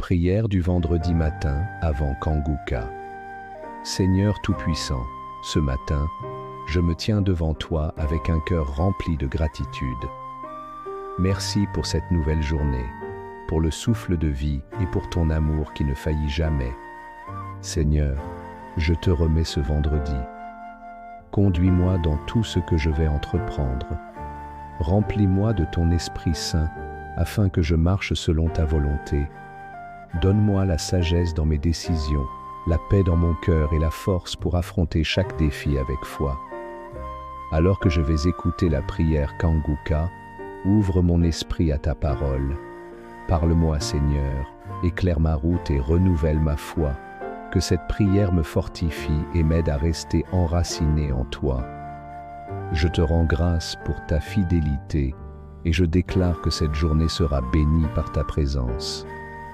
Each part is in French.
Prière du vendredi matin avant Kanguka. Seigneur Tout-Puissant, ce matin, je me tiens devant toi avec un cœur rempli de gratitude. Merci pour cette nouvelle journée, pour le souffle de vie et pour ton amour qui ne faillit jamais. Seigneur, je te remets ce vendredi. Conduis-moi dans tout ce que je vais entreprendre. Remplis-moi de ton Esprit Saint afin que je marche selon ta volonté. Donne-moi la sagesse dans mes décisions, la paix dans mon cœur et la force pour affronter chaque défi avec foi. Alors que je vais écouter la prière Kanguka, ouvre mon esprit à ta parole. Parle-moi, Seigneur, éclaire ma route et renouvelle ma foi. Que cette prière me fortifie et m'aide à rester enraciné en toi. Je te rends grâce pour ta fidélité et je déclare que cette journée sera bénie par ta présence.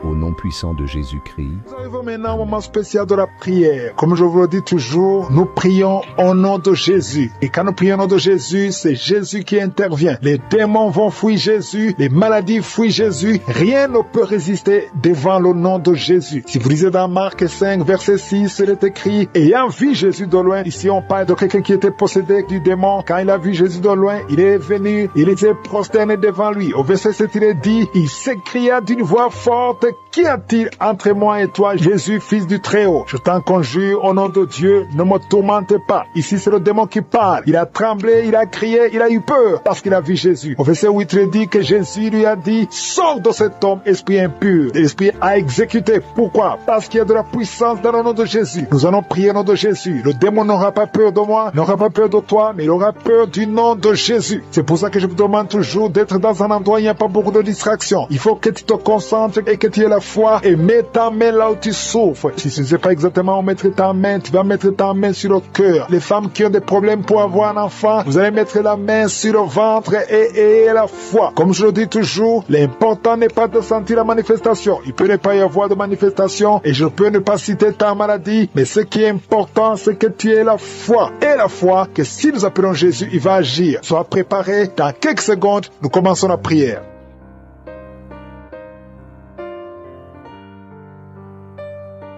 Au nom puissant de Jésus-Christ. Nous arrivons maintenant au moment spécial de la prière. Comme je vous le dis toujours, nous prions au nom de Jésus. Et quand nous prions au nom de Jésus, c'est Jésus qui intervient. Les démons vont fuir Jésus, les maladies fuient Jésus. Rien ne peut résister devant le nom de Jésus. Si vous lisez dans Marc 5, verset 6, il est écrit, ayant vu Jésus de loin, ici on parle de quelqu'un qui était possédé du démon. Quand il a vu Jésus de loin, il est venu, il était prosterné devant lui. Au verset 7, il est dit, il s'écria d'une voix forte, qu'y a-t-il entre moi et toi, Jésus, fils du Très-Haut? Je t'en conjure, au nom de Dieu, ne me tourmente pas. Ici, c'est le démon qui parle. Il a tremblé, il a crié, il a eu peur parce qu'il a vu Jésus. Au verset 8, il dit que Jésus lui a dit, sors de cet homme, esprit impur. L'esprit a exécuté. Pourquoi? Parce qu'il y a de la puissance dans le nom de Jésus. Nous allons prier au nom de Jésus. Le démon n'aura pas peur de moi, n'aura pas peur de toi, mais il aura peur du nom de Jésus. C'est pour ça que je vous demande toujours d'être dans un endroit où il n'y a pas beaucoup de distractions. Il faut que tu te concentres et que tu aies la foi et mets ta main là où tu souffres. Si tu ne sais pas exactement où mettre ta main, tu vas mettre ta main sur le cœur. Les femmes qui ont des problèmes pour avoir un enfant, vous allez mettre la main sur le ventre et la foi. Comme je le dis toujours, l'important n'est pas de sentir la manifestation. Il peut ne pas y avoir de manifestation et je peux ne pas citer ta maladie, mais ce qui est important, c'est que tu aies la foi. Et la foi que si nous appelons Jésus, il va agir. Sois préparé. Dans quelques secondes, nous commençons la prière.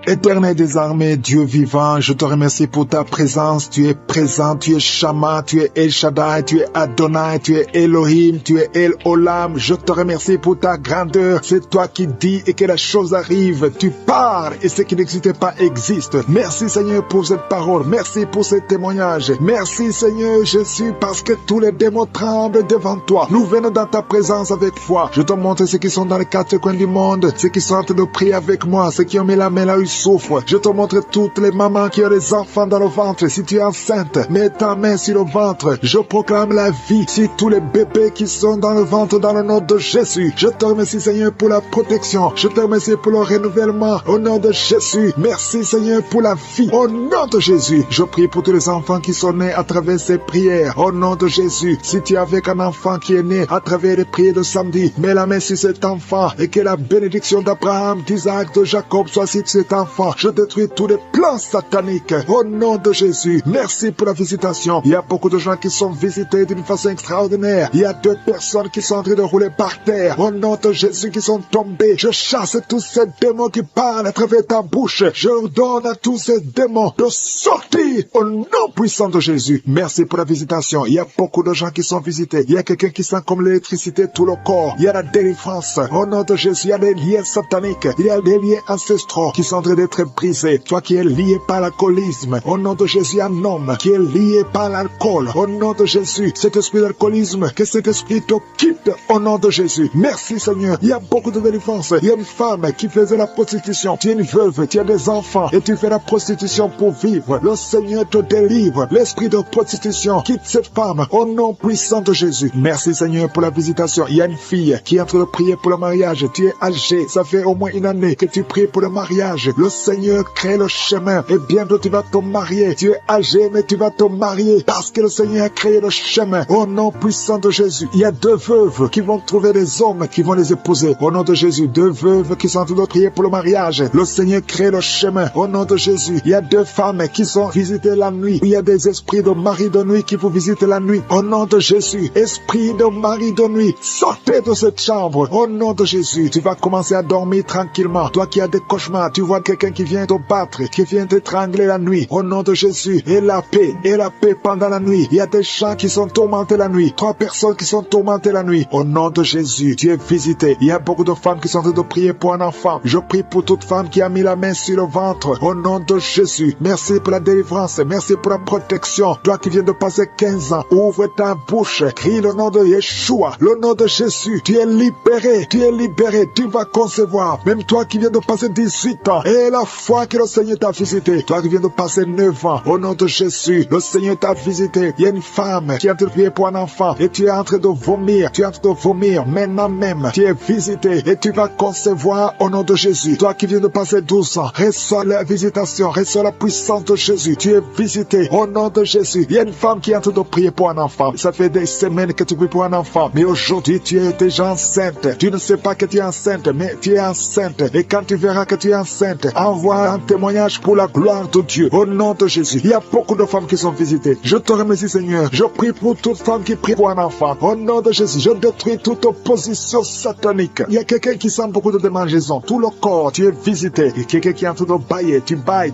Éternel des armées, Dieu vivant, je te remercie pour ta présence. Tu es présent, tu es Shama, tu es El Shaddai, tu es Adonai, tu es Elohim, tu es El Olam. Je te remercie pour ta grandeur. C'est toi qui dis et que la chose arrive. Tu parles et ce qui n'existe pas existe. Merci Seigneur pour cette parole. Merci pour ce témoignage. Merci Seigneur Jésus parce que tous les démons tremblent devant toi. Nous venons dans ta présence avec foi. Je te montre ceux qui sont dans les quatre coins du monde, ceux qui sont en train de prier avec moi, ceux qui ont mis la main là où souffre. Je te montre toutes les mamans qui ont des enfants dans le ventre. Si tu es enceinte, mets ta main sur le ventre. Je proclame la vie sur tous les bébés qui sont dans le ventre dans le nom de Jésus. Je te remercie Seigneur pour la protection. Je te remercie pour le renouvellement au nom de Jésus. Merci Seigneur pour la vie au nom de Jésus. Je prie pour tous les enfants qui sont nés à travers ces prières au nom de Jésus. Si tu es avec un enfant qui est né à travers les prières de samedi, mets la main sur cet enfant et que la bénédiction d'Abraham, d'Isaac, de Jacob soit sur cet enfant. Je détruis tous les plans sataniques au nom de Jésus. Merci pour la visitation. Il y a beaucoup de gens qui sont visités d'une façon extraordinaire. Il y a 2 personnes qui sont en train de rouler par terre au nom de Jésus qui sont tombées. Je chasse tous ces démons qui parlent à travers ta bouche. Je donne à tous ces démons de sortir au nom puissant de Jésus. Merci pour la visitation. Il y a beaucoup de gens qui sont visités. Il y a quelqu'un qui sent comme l'électricité tout le corps. Il y a la délivrance au nom de Jésus. Il y a des liens sataniques. Il y a des liens ancestraux qui sont en train d'être brisé. Toi qui es lié par l'alcoolisme, au nom de Jésus, un homme qui est lié par l'alcool, au nom de Jésus, cet esprit d'alcoolisme, que cet esprit te quitte au nom de Jésus. Merci Seigneur. Il y a beaucoup de délivrance. Il y a une femme qui faisait la prostitution. Tu es une veuve, tu as des enfants et tu fais la prostitution pour vivre. Le Seigneur te délivre. L'esprit de prostitution quitte cette femme au nom puissant de Jésus. Merci Seigneur pour la visitation. Il y a une fille qui est en train de prier pour le mariage. Tu es âgé. Ça fait au moins une année que tu pries pour le mariage. Le Seigneur crée le chemin. Et bientôt tu vas te marier. Tu es âgé, mais tu vas te marier parce que le Seigneur a créé le chemin. Au nom puissant de Jésus, il y a 2 veuves qui vont trouver des hommes qui vont les épouser. Au nom de Jésus, 2 veuves qui sont en train de prier pour le mariage. Le Seigneur crée le chemin. Au nom de Jésus, il y a 2 femmes qui sont visitées la nuit. Il y a des esprits de mari de nuit qui vous visitent la nuit. Au nom de Jésus, esprit de mari de nuit, sortez de cette chambre. Au nom de Jésus, tu vas commencer à dormir tranquillement. Toi qui as des cauchemars, tu vois quelqu'un qui vient te battre, qui vient t'étrangler la nuit. Au nom de Jésus, et la paix pendant la nuit. Il y a des gens qui sont tourmentés la nuit. 3 personnes qui sont tourmentées la nuit. Au nom de Jésus, tu es visité. Il y a beaucoup de femmes qui sont en train de prier pour un enfant. Je prie pour toute femme qui a mis la main sur le ventre. Au nom de Jésus, merci pour la délivrance. Merci pour la protection. Toi qui viens de passer 15 ans, ouvre ta bouche. Crie le nom de Yeshua. Le nom de Jésus. Tu es libéré. Tu es libéré. Tu vas concevoir. Même toi qui viens de passer 18 ans. Et la foi que le Seigneur t'a visité. Toi qui viens de passer 9 ans. Au nom de Jésus, le Seigneur t'a visité. Il y a une femme qui est en train de prier pour un enfant. Et tu es en train de vomir. Tu es en train de vomir. Maintenant même, tu es visité. Et tu vas concevoir au nom de Jésus. Toi qui viens de passer 12 ans. Reçois la visitation. Reçois la puissance de Jésus. Tu es visité au nom de Jésus. Il y a une femme qui est en train de prier pour un enfant. Ça fait des semaines que tu pries pour un enfant. Mais aujourd'hui, tu es déjà enceinte. Tu ne sais pas que tu es enceinte, mais tu es enceinte. Et quand tu verras que tu es enceinte, envoie un témoignage pour la gloire de Dieu. Au nom de Jésus. Il y a beaucoup de femmes qui sont visitées. Je te remercie, Seigneur. Je prie pour toute femme qui prie pour un enfant. Au nom de Jésus, je détruis toute opposition satanique. Il y a quelqu'un qui sent beaucoup de démangeaisons. Tout le corps, tu es visité. Il y a quelqu'un qui est en train de bailler. Tu bailles.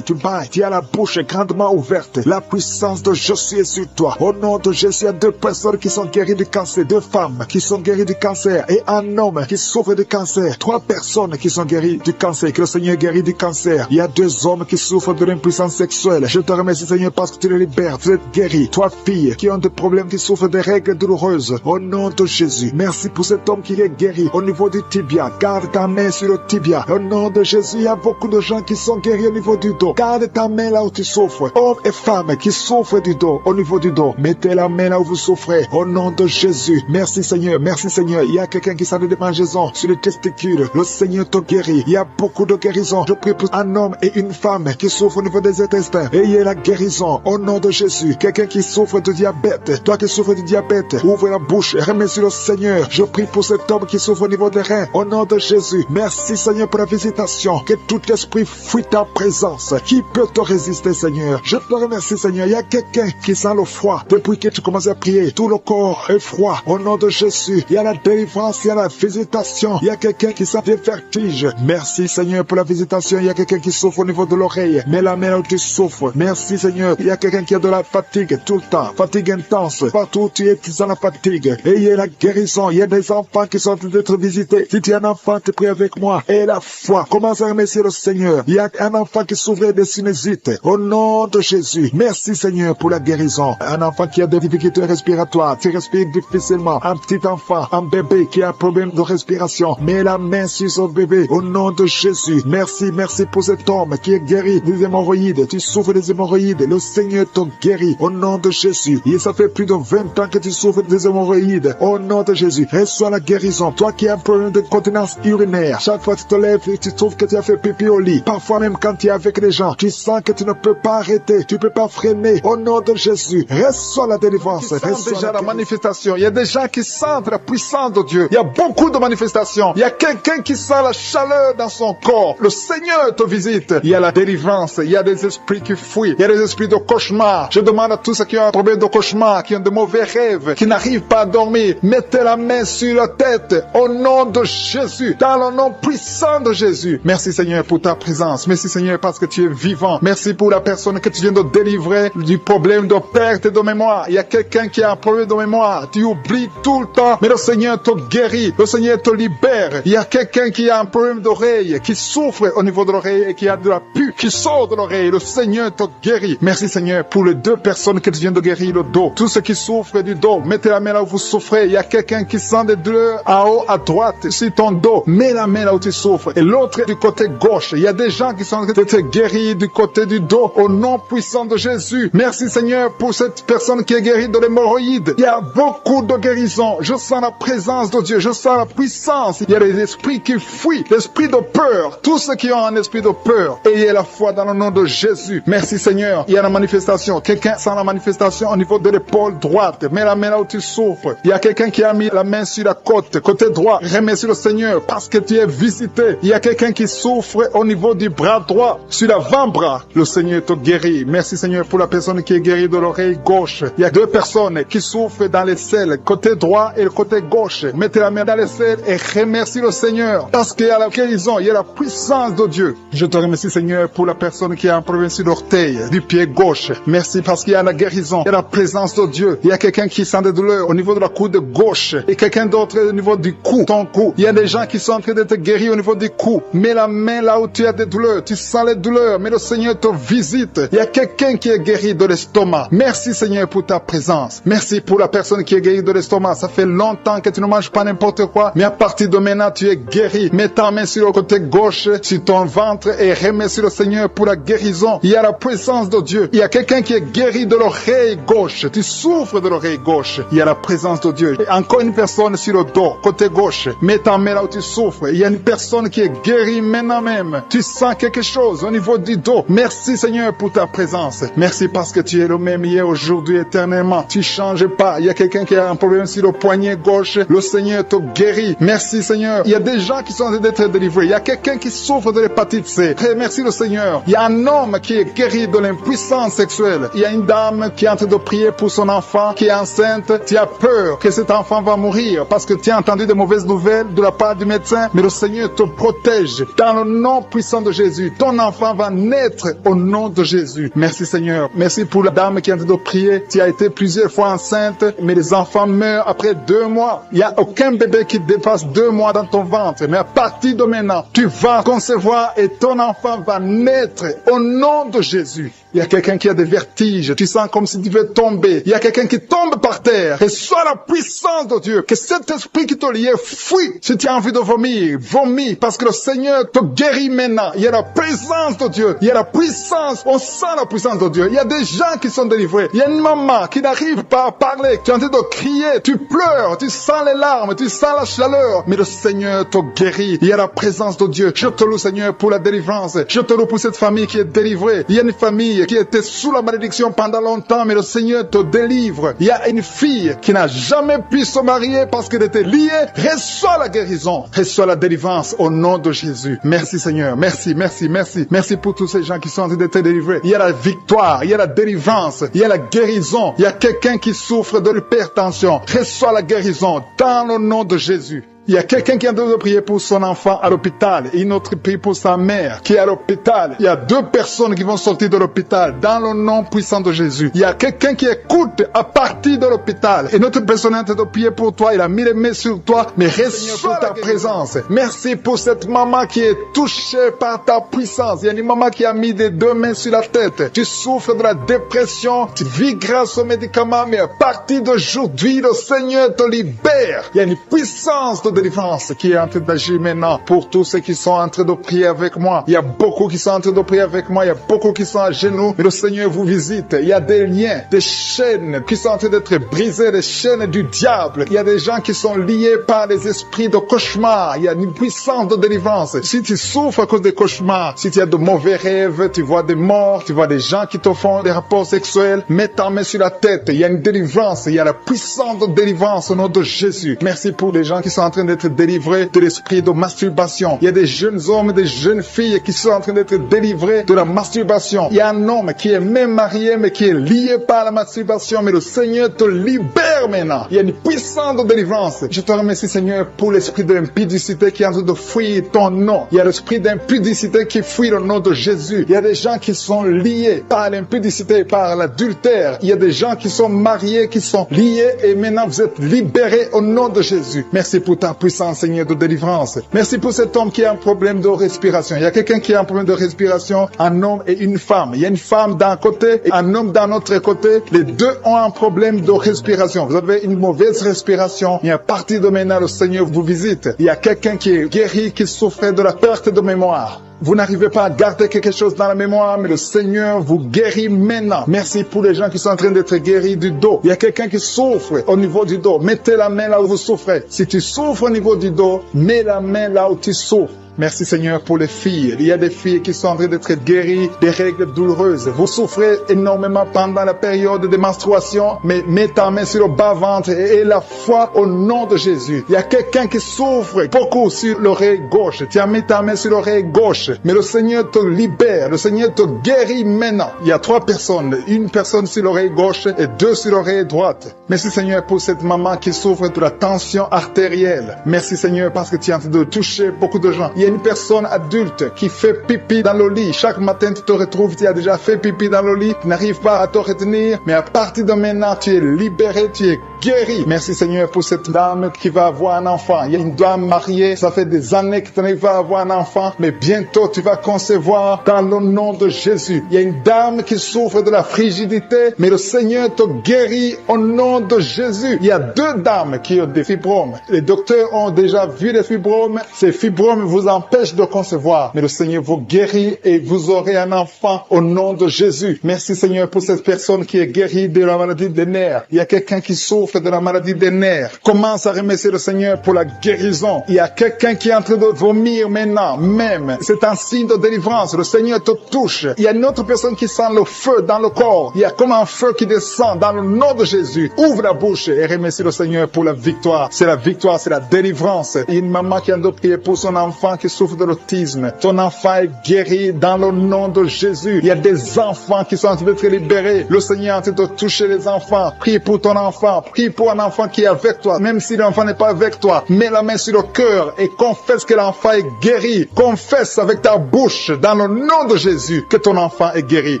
Tu as la bouche grandement ouverte. La puissance de Jésus est sur toi. Au nom de Jésus, il y a 2 personnes qui sont guéries du cancer. 2 femmes qui sont guéries du cancer. Et un homme qui souffre du cancer. 3 personnes qui sont guéries du cancer. Que le Seigneur guérit du cancer. Il y a 2 hommes qui souffrent de l'impuissance sexuelle. Je te remercie, Seigneur, parce que tu les libères. Vous êtes guéris. 3 filles qui ont des problèmes, qui souffrent des règles douloureuses. Au nom de Jésus. Merci pour cet homme qui est guéri. Au niveau du tibia. Garde ta main sur le tibia. Au nom de Jésus, il y a beaucoup de gens qui sont guéris au niveau du dos. Garde ta main là où tu souffres. Hommes et femmes qui souffrent du dos, au niveau du dos. Mettez la main là où vous souffrez. Au nom de Jésus. Merci Seigneur. Merci Seigneur. Il y a quelqu'un qui sent des démangeaisons sur les testicules. Le Seigneur te guérit. Il y a beaucoup de guérisons. Je prie pour un homme et une femme qui souffrent au niveau des intestins. Et il y a la guérison. Au nom de Jésus. Quelqu'un qui souffre de diabète. Toi qui souffres de diabète. Ouvre la bouche et remercie le Seigneur. Je prie pour cet homme qui souffre au niveau des reins. Au nom de Jésus. Merci Seigneur pour la visitation. Que tout esprit fuit ta présence. Qui peut te résister, Seigneur? Je te remercie, Seigneur. Il y a quelqu'un qui sent le froid. Depuis que tu commences à prier, tout le corps est froid. Au nom de Jésus, il y a la délivrance, il y a la visitation. Il y a quelqu'un qui sent des vertiges. Merci, Seigneur, pour la visitation. Il y a quelqu'un qui souffre au niveau de l'oreille. Mets la main où tu souffres. Merci, Seigneur. Il y a quelqu'un qui a de la fatigue tout le temps. Fatigue intense. Partout où tu es, tu sens la fatigue. Et il y a la guérison. Il y a des enfants qui sont en train d'être visités. Si tu es un enfant, tu pries avec moi. Et la foi. Commence à remercier le Seigneur. Il y a un enfant qui souffrait de sinusite. Au nom de Jésus. Merci Seigneur pour la guérison. Un enfant qui a des difficultés respiratoires. Tu respires difficilement. Un petit enfant, un bébé qui a un problème de respiration. Mets la main sur son bébé. Au nom de Jésus. Merci pour cet homme qui est guéri des hémorroïdes. Tu souffres des hémorroïdes. Le Seigneur te guérit. Au nom de Jésus. Et ça fait plus de 20 ans que tu souffres des hémorroïdes. Au nom de Jésus. Reçois la guérison. Toi qui as un problème de continence urinaire. Chaque fois que tu te lèves, tu trouves que tu as fait pipi au lit. Parfois même quand tu es avec les gens, tu sens que tu ne peux pas arrêter, tu ne peux pas freiner. Au nom de Jésus, reçois la délivrance. Reçois déjà la manifestation. Il y a des gens qui sentent la puissance de Dieu. Il y a beaucoup de manifestations. Il y a quelqu'un qui sent la chaleur dans son corps. Le Seigneur te visite. Il y a la délivrance. Il y a des esprits qui fuient. Il y a des esprits de cauchemar. Je demande à tous ceux qui ont un problème de cauchemar, qui ont de mauvais rêves, qui n'arrivent pas à dormir, mettez la main sur la tête. Au nom de Jésus. Dans le nom puissant de Jésus. Merci Seigneur pour ta présence. Merci Seigneur parce que tu es vivant. Merci pour la personne que tu viens de délivrer du problème de perte de mémoire. Il y a quelqu'un qui a un problème de mémoire. Tu oublies tout le temps, mais le Seigneur te guérit. Le Seigneur te libère. Il y a quelqu'un qui a un problème d'oreille, qui souffre au niveau de l'oreille et qui a de la pus qui sort de l'oreille. Le Seigneur te guérit. Merci Seigneur pour les 2 personnes que tu viens de guérir le dos. Tous ceux qui souffrent du dos, mettez la main là où vous souffrez. Il y a quelqu'un qui sent des douleurs en haut à droite sur ton dos. Mets la main là où tu souffres. Et l'autre du côté gauche. Il y a des gens qui sont en train d'être guéris du côté du dos au nom puissant de Jésus. Merci Seigneur pour cette personne qui est guérie de l'hémorroïde. Il y a beaucoup de guérisons. Je sens la présence de Dieu. Je sens la puissance. Il y a des esprits qui fuient. L'esprit de peur. Tout ce ceux qui ont un esprit de peur, ayez la foi dans le nom de Jésus. Merci Seigneur. Il y a la manifestation. Quelqu'un sent la manifestation au niveau de l'épaule droite. Mets la main là où tu souffres. Il y a quelqu'un qui a mis la main sur la côte, côté droit. Remercie le Seigneur parce que tu es visité. Il y a quelqu'un qui souffre au niveau du bras droit, sur l'avant-bras. Le Seigneur te guérit. Merci Seigneur pour la personne qui est guérie de l'oreille gauche. Il y a deux personnes qui souffrent dans les selles, côté droit et le côté gauche. Mettez la main dans les selles et remercie le Seigneur parce qu'il y a la guérison, il y a la puissance de Dieu. Je te remercie Seigneur pour la personne qui a un problème sur l'orteil du pied gauche. Merci parce qu'il y a la guérison, il y a la présence de Dieu. Il y a quelqu'un qui sent des douleurs au niveau de la coude gauche et quelqu'un d'autre au niveau du cou, ton cou. Il y a des gens qui sont en train d'être guéris au niveau du cou. Mets la main là où tu as des douleurs, tu sens les douleurs, mais le Seigneur te visite. Il y a quelqu'un qui est guéri de l'estomac. Merci Seigneur pour ta présence. Merci pour la personne qui est guérie de l'estomac. Ça fait longtemps que tu ne manges pas n'importe quoi, mais à partir de maintenant tu es guéri. Mets ta main sur le côté gauche, sur ton ventre et remercie le Seigneur pour la guérison. Il y a la présence de Dieu. Il y a quelqu'un qui est guéri de l'oreille gauche. Tu souffres de l'oreille gauche. Il y a la présence de Dieu. Et encore une personne sur le dos, côté gauche. Mets ta main là où tu souffres. Il y a une personne qui est guérie maintenant même. Tu sens quelque chose au niveau du dos. Merci Seigneur pour ta présence. Merci parce que tu es le même hier, aujourd'hui, éternellement. Tu changes pas. Il y a quelqu'un qui a un problème sur le poignet gauche. Le Seigneur te guérit. Merci Seigneur. Il y a des gens qui sont en train d'être délivrés. Il y a quelqu'un qui souffre de l'hépatite C. Merci le Seigneur. Il y a un homme qui est guéri de l'impuissance sexuelle. Il y a une dame qui est en train de prier pour son enfant qui est enceinte. Tu as peur que cet enfant va mourir parce que tu as entendu de mauvaises nouvelles de la part du médecin. Mais le Seigneur te protège. Dans le nom puissant de Jésus, ton enfant va naître au nom de Jésus. Merci Seigneur. Merci pour la dame qui est en train de prier. Tu as été plusieurs fois enceinte, mais les enfants meurent après 2 mois. Il n'y a aucun bébé qui dépasse 2 mois dans ton ventre. Mais à partir de maintenant, tu vas concevoir et ton enfant va naître au nom de Jésus. Il y a quelqu'un qui a des vertiges. Tu sens comme si tu veux tomber. Il y a quelqu'un qui tombe par terre. Et soit la puissance de Dieu. Que cet esprit qui te liait fuit. Si tu as envie de vomir, vomis. Parce que le Seigneur te guérit maintenant. Il y a la présence de Dieu. Il y a la puissance. On sent la puissance de Dieu. Il y a des gens qui sont délivrés. Il y a une maman qui n'arrive pas à parler. Tu es en train de crier. Tu pleures. Tu sens les larmes. Tu sens la chaleur. Mais le Seigneur te guérit. Il y a la présence de Dieu. Je te loue Seigneur pour la délivrance. Je te loue pour cette famille qui est délivrée. Il y a une famille qui était sous la malédiction pendant longtemps, mais le Seigneur te délivre. Il y a une fille qui n'a jamais pu se marier parce qu'elle était liée. Reçois la guérison, reçois la délivrance au nom de Jésus. Merci Seigneur, merci, merci, merci. Merci pour tous ces gens qui sont en train d'être délivrés. Il y a la victoire, il y a la délivrance, il y a la guérison. Il y a quelqu'un qui souffre de l'hypertension. Reçois la guérison dans le nom de Jésus. Il y a quelqu'un qui est en train de prier pour son enfant à l'hôpital et une autre prie pour sa mère qui est à l'hôpital. Il y a 2 personnes qui vont sortir de l'hôpital dans le nom puissant de Jésus. Il y a quelqu'un qui écoute à partir de l'hôpital et notre personne est en train de prier pour toi. Il a mis les mains sur toi, mais reçois ta présence. Merci pour cette maman qui est touchée par ta puissance. Il y a une maman qui a mis des 2 mains sur la tête. Tu souffres de la dépression, tu vis grâce aux médicaments, mais à partir d'aujourd'hui, le Seigneur te libère. Il y a une puissance de délivrance qui est en train d'agir maintenant pour tous ceux qui sont en train de prier avec moi. Il y a beaucoup qui sont en train de prier avec moi. Il y a beaucoup qui sont à genoux. Mais le Seigneur vous visite. Il y a des liens, des chaînes qui sont en train d'être brisées, des chaînes du diable. Il y a des gens qui sont liés par les esprits de cauchemar. Il y a une puissance de délivrance. Si tu souffres à cause des cauchemars, si tu as de mauvais rêves, tu vois des morts, tu vois des gens qui te font des rapports sexuels, mets ta main sur la tête. Il y a une délivrance. Il y a la puissance de délivrance au nom de Jésus. Merci pour les gens qui sont en train d'être délivrés de l'esprit de masturbation. Il y a des jeunes hommes, des jeunes filles qui sont en train d'être délivrés de la masturbation. Il y a un homme qui est même marié mais qui est lié par la masturbation, mais le Seigneur te libère maintenant. Il y a une puissance de délivrance. Je te remercie Seigneur pour l'esprit de l'impudicité qui est en train de fuir ton nom. Il y a l'esprit d'impudicité qui fuit le nom de Jésus. Il y a des gens qui sont liés par l'impudicité, par l'adultère. Il y a des gens qui sont mariés, qui sont liés et maintenant vous êtes libérés au nom de Jésus. Merci pour ta puissance, Seigneur, de délivrance. Merci pour cet homme qui a un problème de respiration. Il y a quelqu'un qui a un problème de respiration, un homme et une femme. Il y a une femme d'un côté et un homme d'un autre côté. Les deux ont un problème de respiration. Vous avez une mauvaise respiration. Et à partir de maintenant, le Seigneur vous visite. Il y a quelqu'un qui est guéri, qui souffrait de la perte de mémoire. Vous n'arrivez pas à garder quelque chose dans la mémoire, mais le Seigneur vous guérit maintenant. Merci pour les gens qui sont en train d'être guéris du dos. Il y a quelqu'un qui souffre au niveau du dos. Mettez la main là où vous souffrez. Si tu souffres au niveau du dos, mets la main là où tu souffres. Merci Seigneur pour les filles. Il y a des filles qui sont en train d'être guéries des règles douloureuses. Vous souffrez énormément pendant la période de menstruation, mais mets ta main sur le bas-ventre et aie la foi au nom de Jésus. Il y a quelqu'un qui souffre beaucoup sur l'oreille gauche. Tu as mis ta main sur l'oreille gauche, mais le Seigneur te libère. Le Seigneur te guérit maintenant. Il y a 3 personnes, une personne sur l'oreille gauche et 2 sur l'oreille droite. Merci Seigneur pour cette maman qui souffre de la tension artérielle. Merci Seigneur parce que tu es en train de toucher beaucoup de gens. Il y a une personne adulte qui fait pipi dans le lit. Chaque matin tu te retrouves, tu as déjà fait pipi dans le lit, tu n'arrives pas à te retenir, mais à partir de maintenant tu es libéré, tu es guéri. Merci Seigneur pour cette dame qui va avoir un enfant. Il y a une dame mariée, ça fait des années que tu n'arrives pas à avoir un enfant, mais bientôt tu vas concevoir dans le nom de Jésus. Il y a une dame qui souffre de la frigidité, mais le Seigneur te guérit au nom de Jésus. Il y a 2 dames qui ont des fibromes. Les docteurs ont déjà vu les fibromes. Ces fibromes vous empêchent de concevoir, mais le Seigneur vous guérit et vous aurez un enfant au nom de Jésus. Merci Seigneur pour cette personne qui est guérie de la maladie des nerfs. Il y a quelqu'un qui souffre de la maladie des nerfs. Commence à remercier le Seigneur pour la guérison. Il y a quelqu'un qui est en train de vomir maintenant, même. C'est un signe de délivrance. Le Seigneur te touche. Il y a une autre personne qui sent le feu dans le corps. Il y a comme un feu qui descend dans le nom de Jésus. Ouvre la bouche et remercie le Seigneur pour la victoire. C'est la victoire, c'est la délivrance. Il y a une maman qui a de prier pour son enfant qui souffre de l'autisme. Ton enfant est guéri dans le nom de Jésus. Il y a des enfants qui sont en train d'être libérés. Le Seigneur est en train de toucher les enfants. Prie pour ton enfant. Prie pour un enfant qui est avec toi. Même si l'enfant n'est pas avec toi, mets la main sur le cœur et confesse que l'enfant est guéri. Confesse avec ta bouche dans le nom de Jésus que ton enfant est guéri.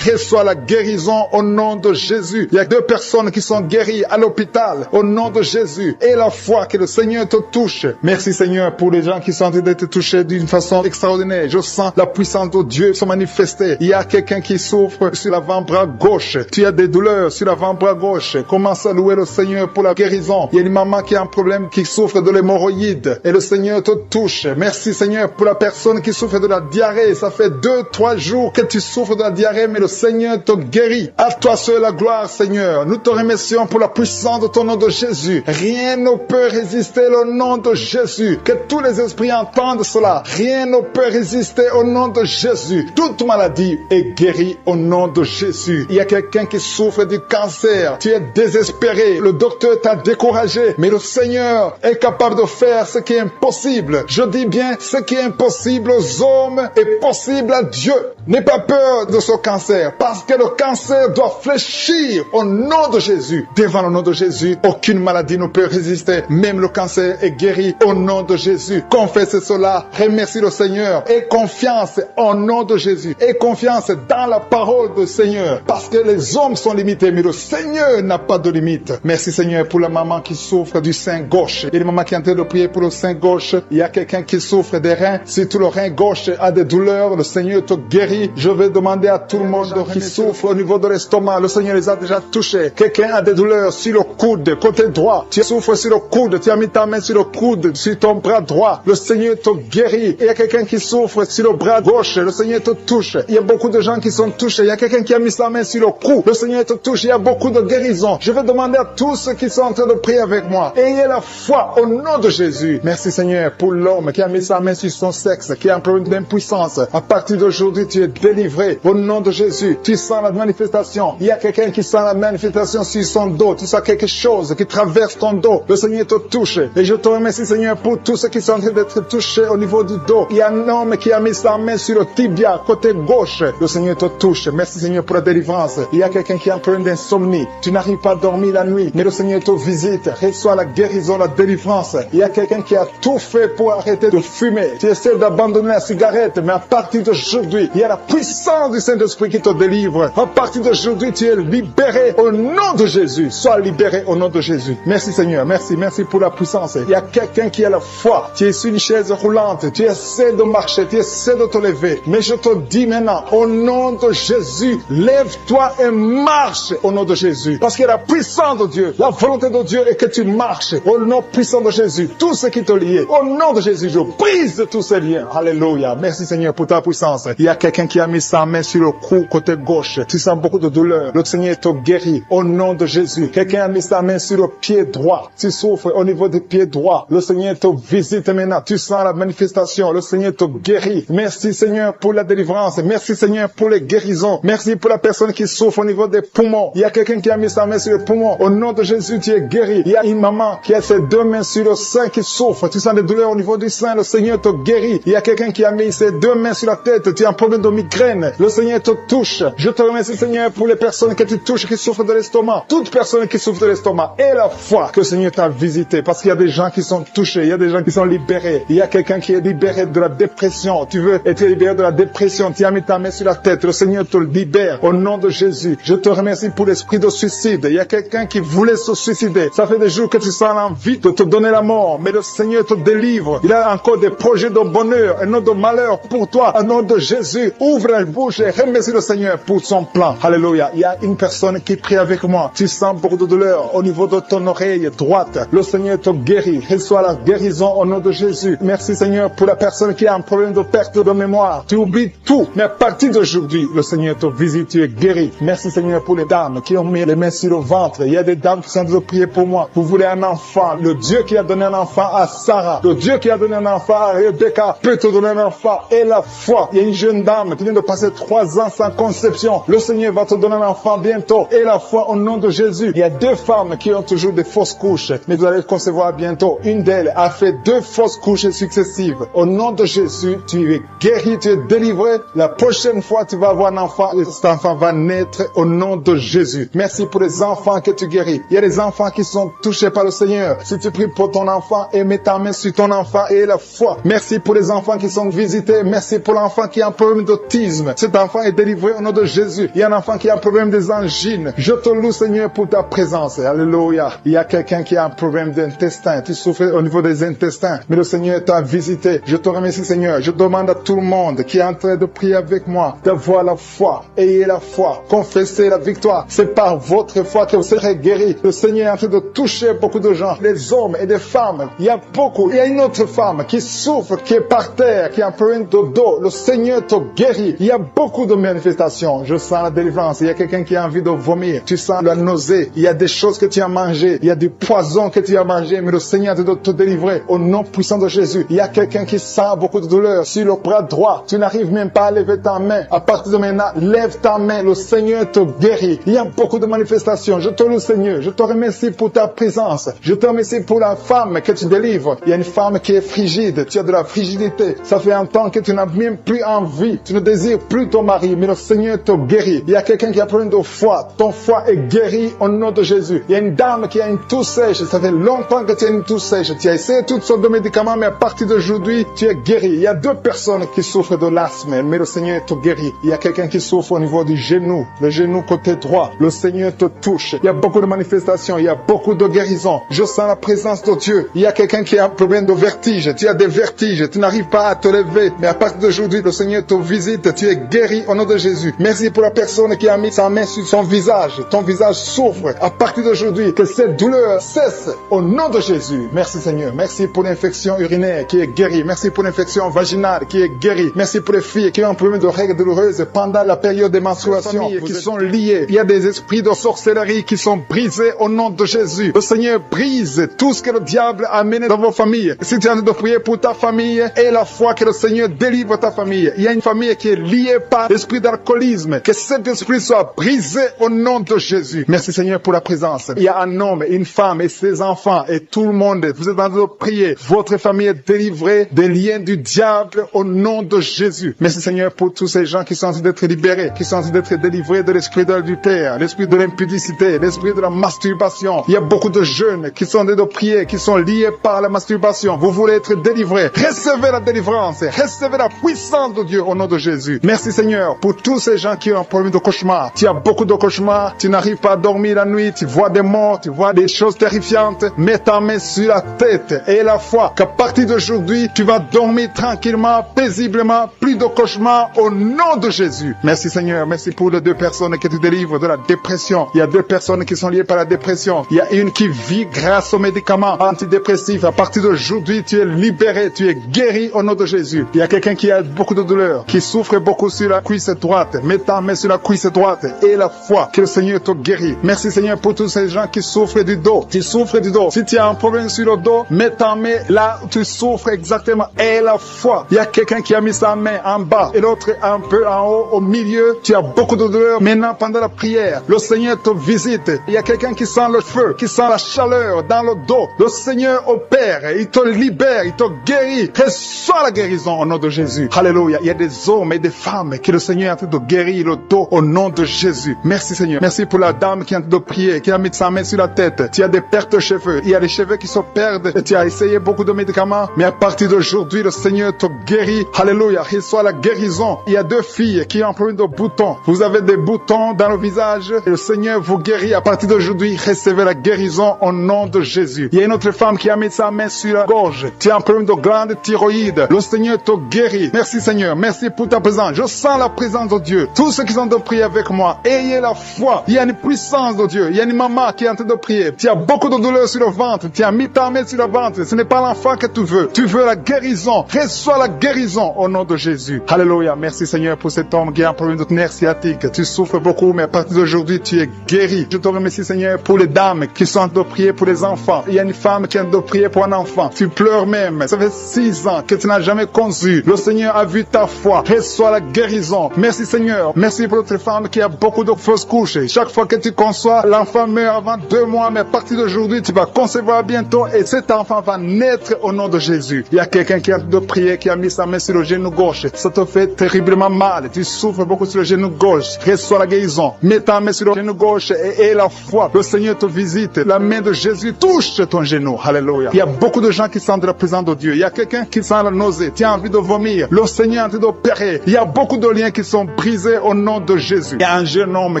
Reçois la guérison au nom de Jésus. Il y a 2 personnes qui sont guéries à l'hôpital au nom de Jésus. Et la foi que le Seigneur te touche. Merci Seigneur pour les gens qui sont en train d'être touchés d'une façon extraordinaire. Je sens la puissance de Dieu se manifester. Il y a quelqu'un qui souffre sur l'avant-bras gauche. Tu as des douleurs sur l'avant-bras gauche. Commence à louer le Seigneur pour la guérison. Il y a une maman qui a un problème, qui souffre de l'hémorroïde. Et le Seigneur te touche. Merci Seigneur pour la personne qui souffre de la diarrhée. Ça fait 2-3 jours que tu souffres de la diarrhée, mais le Seigneur te guérit. À toi seul la gloire Seigneur. Nous te remercions pour la puissance de ton nom de Jésus. Rien ne peut résister au nom de Jésus. Que tous les esprits entendent cela. Rien ne peut résister au nom de Jésus. Toute maladie est guérie au nom de Jésus. Il y a quelqu'un qui souffre du cancer. Tu es désespéré. Le docteur t'a découragé. Mais le Seigneur est capable de faire ce qui est impossible. Je dis bien, ce qui est impossible aux hommes est possible à Dieu. N'aie pas peur de ce cancer. Parce que le cancer doit fléchir au nom de Jésus. Devant le nom de Jésus, aucune maladie ne peut résister. Même le cancer est guéri au nom de Jésus. Confesse cela. Remercie le Seigneur. Aie confiance au nom de Jésus. Aie confiance dans la parole du Seigneur. Parce que les hommes sont limités, mais le Seigneur n'a pas de limite. Merci Seigneur pour la maman qui souffre du sein gauche. Il y a une maman qui est en train de prier pour le sein gauche. Il y a quelqu'un qui souffre des reins. Si tout le rein gauche a des douleurs, le Seigneur te guérit. Je vais demander à tout le monde qui souffre au niveau de l'estomac. Le Seigneur les a déjà touchés. Quelqu'un a des douleurs sur le coude, côté droit. Tu souffres sur le coude. Tu as mis ta main sur le coude, sur ton bras droit. Le Seigneur te guérit. Il y a quelqu'un qui souffre sur le bras gauche. Le Seigneur te touche. Il y a beaucoup de gens qui sont touchés. Il y a quelqu'un qui a mis sa main sur le cou. Le Seigneur te touche. Il y a beaucoup de guérisons. Je vais demander à tous ceux qui sont en train de prier avec moi. Ayez la foi au nom de Jésus. Merci Seigneur pour l'homme qui a mis sa main sur son sexe, qui a un problème d'impuissance. À partir d'aujourd'hui, tu es délivré au nom de Jésus. Tu sens la manifestation. Il y a quelqu'un qui sent la manifestation sur son dos. Tu sens quelque chose qui traverse ton dos. Le Seigneur te touche. Et je te remercie Seigneur pour tous ceux qui sont en train d'être touchés au niveau du dos. Il y a un homme qui a mis sa main sur le tibia, côté gauche. Le Seigneur te touche. Merci Seigneur pour la délivrance. Il y a quelqu'un qui a un problème d'insomnie. Tu n'arrives pas à dormir la nuit, mais le Seigneur te visite. Reçois la guérison, la délivrance. Il y a quelqu'un qui a tout fait pour arrêter de fumer. Tu essaies d'abandonner la cigarette, mais à partir d'aujourd'hui, il y a la puissance du Saint-Esprit qui te délivre. À partir d'aujourd'hui, tu es libéré au nom de Jésus. Sois libéré au nom de Jésus. Merci Seigneur. Merci pour la puissance. Il y a quelqu'un qui a la foi. Tu es sur une chaise roulante. Tu essaies de marcher. Tu essaies de te lever. Mais je te dis maintenant, au nom de Jésus, lève-toi et marche au nom de Jésus. Parce que la puissance de Dieu, la La volonté de Dieu est que tu marches au nom puissant de Jésus. Tout ce qui te lie, au nom de Jésus, je brise tous ces liens. Alléluia. Merci Seigneur pour ta puissance. Il y a quelqu'un qui a mis sa main sur le cou côté gauche. Tu sens beaucoup de douleur. Le Seigneur te guérit au nom de Jésus. Quelqu'un a mis sa main sur le pied droit. Tu souffres au niveau du pied droit. Le Seigneur te visite maintenant. Tu sens la manifestation. Le Seigneur te guérit. Merci Seigneur pour la délivrance. Merci Seigneur pour les guérisons. Merci pour la personne qui souffre au niveau des poumons. Il y a quelqu'un qui a mis sa main sur le poumon. Au nom de Jésus, tu es guéri. Il y a une maman qui a ses deux mains sur le sein qui souffre. Tu sens des douleurs au niveau du sein. Le Seigneur te guérit. Il y a quelqu'un qui a mis ses deux mains sur la tête. Tu as un problème de migraine. Le Seigneur te touche. Je te remercie Seigneur pour les personnes que tu touches qui souffrent de l'estomac. Toute personne qui souffre de l'estomac. Et la foi que le Seigneur t'a visité. Parce qu'il y a des gens qui sont touchés. Il y a des gens qui sont libérés. Il y a quelqu'un qui est libéré de la dépression. Tu veux être libéré de la dépression. Tu as mis ta main sur la tête. Le Seigneur te libère. Au nom de Jésus. Je te remercie pour l'esprit de suicide. Il y a quelqu'un qui voulait se suicider. Ça fait des jours que tu sens l'envie de te donner la mort. Mais le Seigneur te délivre. Il a encore des projets de bonheur et non de malheur pour toi. Au nom de Jésus, ouvre la bouche et remercie le Seigneur pour son plan. Alléluia. Il y a une personne qui prie avec moi. Tu sens beaucoup de douleur au niveau de ton oreille droite. Le Seigneur te guérit. Reçois la guérison au nom de Jésus. Merci Seigneur pour la personne qui a un problème de perte de mémoire. Tu oublies tout. Mais à partir d'aujourd'hui, le Seigneur te visite. Tu es guéri. Merci Seigneur pour les dames qui ont mis les mains sur le ventre. Il y a des dames qui sont de prier pour moi. Vous voulez un enfant. Le Dieu qui a donné un enfant à Sarah. Le Dieu qui a donné un enfant à Rebecca peut te donner un enfant. Et la foi. Il y a une jeune dame qui vient de passer 3 ans sans conception. Le Seigneur va te donner un enfant bientôt. Et la foi au nom de Jésus. Il y a 2 femmes qui ont toujours des fausses couches. Mais vous allez concevoir bientôt. Une d'elles a fait 2 fausses couches successives. Au nom de Jésus, tu es guéri, tu es délivré. La prochaine fois, tu vas avoir un enfant. Et cet enfant va naître au nom de Jésus. Merci pour les enfants que tu guéris. Il y a des enfants qui sont touchés par le Seigneur. Si tu pries pour ton enfant et mets ta main sur ton enfant et la foi. Merci pour les enfants qui sont visités. Merci pour l'enfant qui a un problème d'autisme. Cet enfant est délivré au nom de Jésus. Il y a un enfant qui a un problème des angines. Je te loue Seigneur pour ta présence. Alléluia. Il y a quelqu'un qui a un problème d'intestin. Tu souffres au niveau des intestins. Mais le Seigneur t'a visité. Je te remercie Seigneur. Je demande à tout le monde qui est en train de prier avec moi d'avoir la foi. Ayez la foi. Confessez la victoire. C'est par votre foi que vous serez guéris. Le Seigneur est en train de toucher beaucoup de gens. Des hommes et des femmes. Il y a beaucoup. Il y a une autre femme qui souffre, qui est par terre, qui a un problème de dos. Le Seigneur te guérit. Il y a beaucoup de manifestations. Je sens la délivrance. Il y a quelqu'un qui a envie de vomir. Tu sens la nausée. Il y a des choses que tu as mangées. Il y a du poison que tu as mangé. Mais le Seigneur doit te délivrer. Au nom puissant de Jésus. Il y a quelqu'un qui sent beaucoup de douleur sur le bras droit. Tu n'arrives même pas à lever ta main. À partir de maintenant, lève ta main. Le Seigneur te guérit. Il y a beaucoup de manifestations. Je te loue Seigneur. Je te remercie pour ta présence. Je te remercie pour la femme que tu délivres. Il y a une femme qui est frigide. Tu as de la frigidité. Ça fait un temps que tu n'as même plus envie. Tu ne désires plus ton mari. Mais le Seigneur te guérit. Il y a quelqu'un qui a un problème de foie. Ton foie est guéri au nom de Jésus. Il y a une dame qui a une toux sèche. Ça fait longtemps que tu as une toux sèche. Tu as essayé toutes sortes de médicaments, mais à partir d'aujourd'hui, tu es guéri. Il y a 2 personnes qui souffrent de l'asthme, mais le Seigneur te guérit. Il y a quelqu'un qui souffre au niveau du genou, le genou côté droit. Le Seigneur te touche. Il y a beaucoup de manifestations. Il y a beaucoup de guérisons. Je sens la présence de Dieu. Il y a quelqu'un qui a un problème de vertige. Tu as des vertiges. Tu n'arrives pas à te lever. Mais à partir d'aujourd'hui, le Seigneur te visite. Tu es guéri au nom de Jésus. Merci pour la personne qui a mis sa main sur son visage. Ton visage souffre. À partir d'aujourd'hui, que cette douleur cesse au nom de Jésus. Merci Seigneur. Merci pour l'infection urinaire qui est guérie. Merci pour l'infection vaginale qui est guérie. Merci pour les filles qui ont un problème de règles douloureuses pendant la période des menstruations qui sont liées. Il y a des esprits de sorcellerie qui sont brisés au nom de Jésus. Le Seigneur brise tout ce que le diable a amené dans vos familles. Si tu es en train de prier pour ta famille, et la foi que le Seigneur délivre ta famille. Il y a une famille qui est liée par l'esprit d'alcoolisme. Que cet esprit soit brisé au nom de Jésus. Merci Seigneur pour la présence. Il y a un homme, une femme et ses enfants et tout le monde. Vous êtes en train de prier. Votre famille est délivrée des liens du diable au nom de Jésus. Merci Seigneur pour tous ces gens qui sont en train d'être libérés, qui sont en train d'être délivrés de l'esprit de l'adultère, l'esprit de l'impudicité, l'esprit de la masturbation. Il y a beaucoup de jeunes qui sont en train de prier, qui sont liés par la masturbation. Vous voulez être délivrés. Recevez la délivrance. Recevez la puissance de Dieu au nom de Jésus. Merci Seigneur pour tous ces gens qui ont un problème de cauchemar. Tu as beaucoup de cauchemars. Tu n'arrives pas à dormir la nuit. Tu vois des morts. Tu vois des choses terrifiantes. Mets ta main sur la tête et la foi qu'à partir d'aujourd'hui, tu vas dormir tranquillement, paisiblement. Plus de cauchemars au nom de Jésus. Merci Seigneur. Merci pour les 2 personnes qui te délivrent de la dépression. Il y a 2 personnes qui sont liées par la dépression. dépression. Il y a une qui vit grâce aux médicaments antidépressifs. À partir d'aujourd'hui, tu es libéré, tu es guéri au nom de Jésus. Il y a quelqu'un qui a beaucoup de douleur, qui souffre beaucoup sur la cuisse droite. Mets ta main sur la cuisse droite et la foi que le Seigneur te guérit. Merci Seigneur pour tous ces gens qui souffrent du dos. Tu souffres du dos. Si tu as un problème sur le dos, mets ta main là où tu souffres exactement et la foi. Il y a quelqu'un qui a mis sa main en bas et l'autre un peu en haut, au milieu. Tu as beaucoup de douleur. Maintenant, pendant la prière, le Seigneur te visite. Il y a quelqu'un qui sent le feu, qui sent la chaleur dans le dos. Le Seigneur opère. Il te libère, il te guérit. Reçois la guérison au nom de Jésus. Alléluia. Il y a des hommes et des femmes que le Seigneur est en train de guérir le dos au nom de Jésus. Merci Seigneur. Merci pour la dame qui est en train de prier, qui a mis sa main sur la tête. Tu as des pertes de cheveux. Il y a des cheveux qui se perdent. Et tu as essayé beaucoup de médicaments. Mais à partir d'aujourd'hui, le Seigneur te guérit. Alléluia. Reçois la guérison. Il y a deux filles qui ont un problème de boutons. Vous avez des boutons dans le visage. Et le Seigneur vous guérit. À partir d'aujourd'hui, recevez la guérison au nom de Jésus. Il y a une autre femme qui a mis sa main sur la gorge. Tu as un problème de glande thyroïde. Le Seigneur te guérit. Merci Seigneur. Merci pour ta présence. Je sens la présence de Dieu. Tous ceux qui sont de prier avec moi, ayez la foi. Il y a une puissance de Dieu. Il y a une maman qui est en train de prier. Tu as beaucoup de douleur sur le ventre. Tu as mis ta main sur le ventre. Ce n'est pas l'enfant que tu veux. Tu veux la guérison. Reçois la guérison au nom de Jésus. Alléluia. Merci Seigneur pour cet homme qui a un problème de nerf sciatique. Tu souffres beaucoup, mais à partir d'aujourd'hui, tu es guéri. Je te remercie Seigneur pour les dames qui sont en train de prier pour les enfants. Il y a une femme qui est en train de prier pour un enfant. Tu pleures même. Ça fait 6 ans que tu n'as jamais conçu. Le Seigneur a vu ta foi. Reçois la guérison. Merci Seigneur. Merci pour notre femme qui a beaucoup de fausses couches. Chaque fois que tu conçois, l'enfant meurt avant 2 mois, mais à partir d'aujourd'hui, tu vas concevoir bientôt et cet enfant va naître au nom de Jésus. Il y a quelqu'un qui a de prier, qui a mis sa main sur le genou gauche. Ça te fait terriblement mal. Tu souffres beaucoup sur le genou gauche. Reçois la guérison. Mets ta main sur le genou gauche et la foi. Le Seigneur te visite. La main de Jésus touche ton genou. Alléluia. Il y a beaucoup de gens qui sentent la présence de Dieu. Il y a quelqu'un qui sent la nausée. Tu as envie de vomir. Le Seigneur est en train d'opérer. Il y a beaucoup de liens qui sont brisés au nom de Jésus. Il y a un jeune homme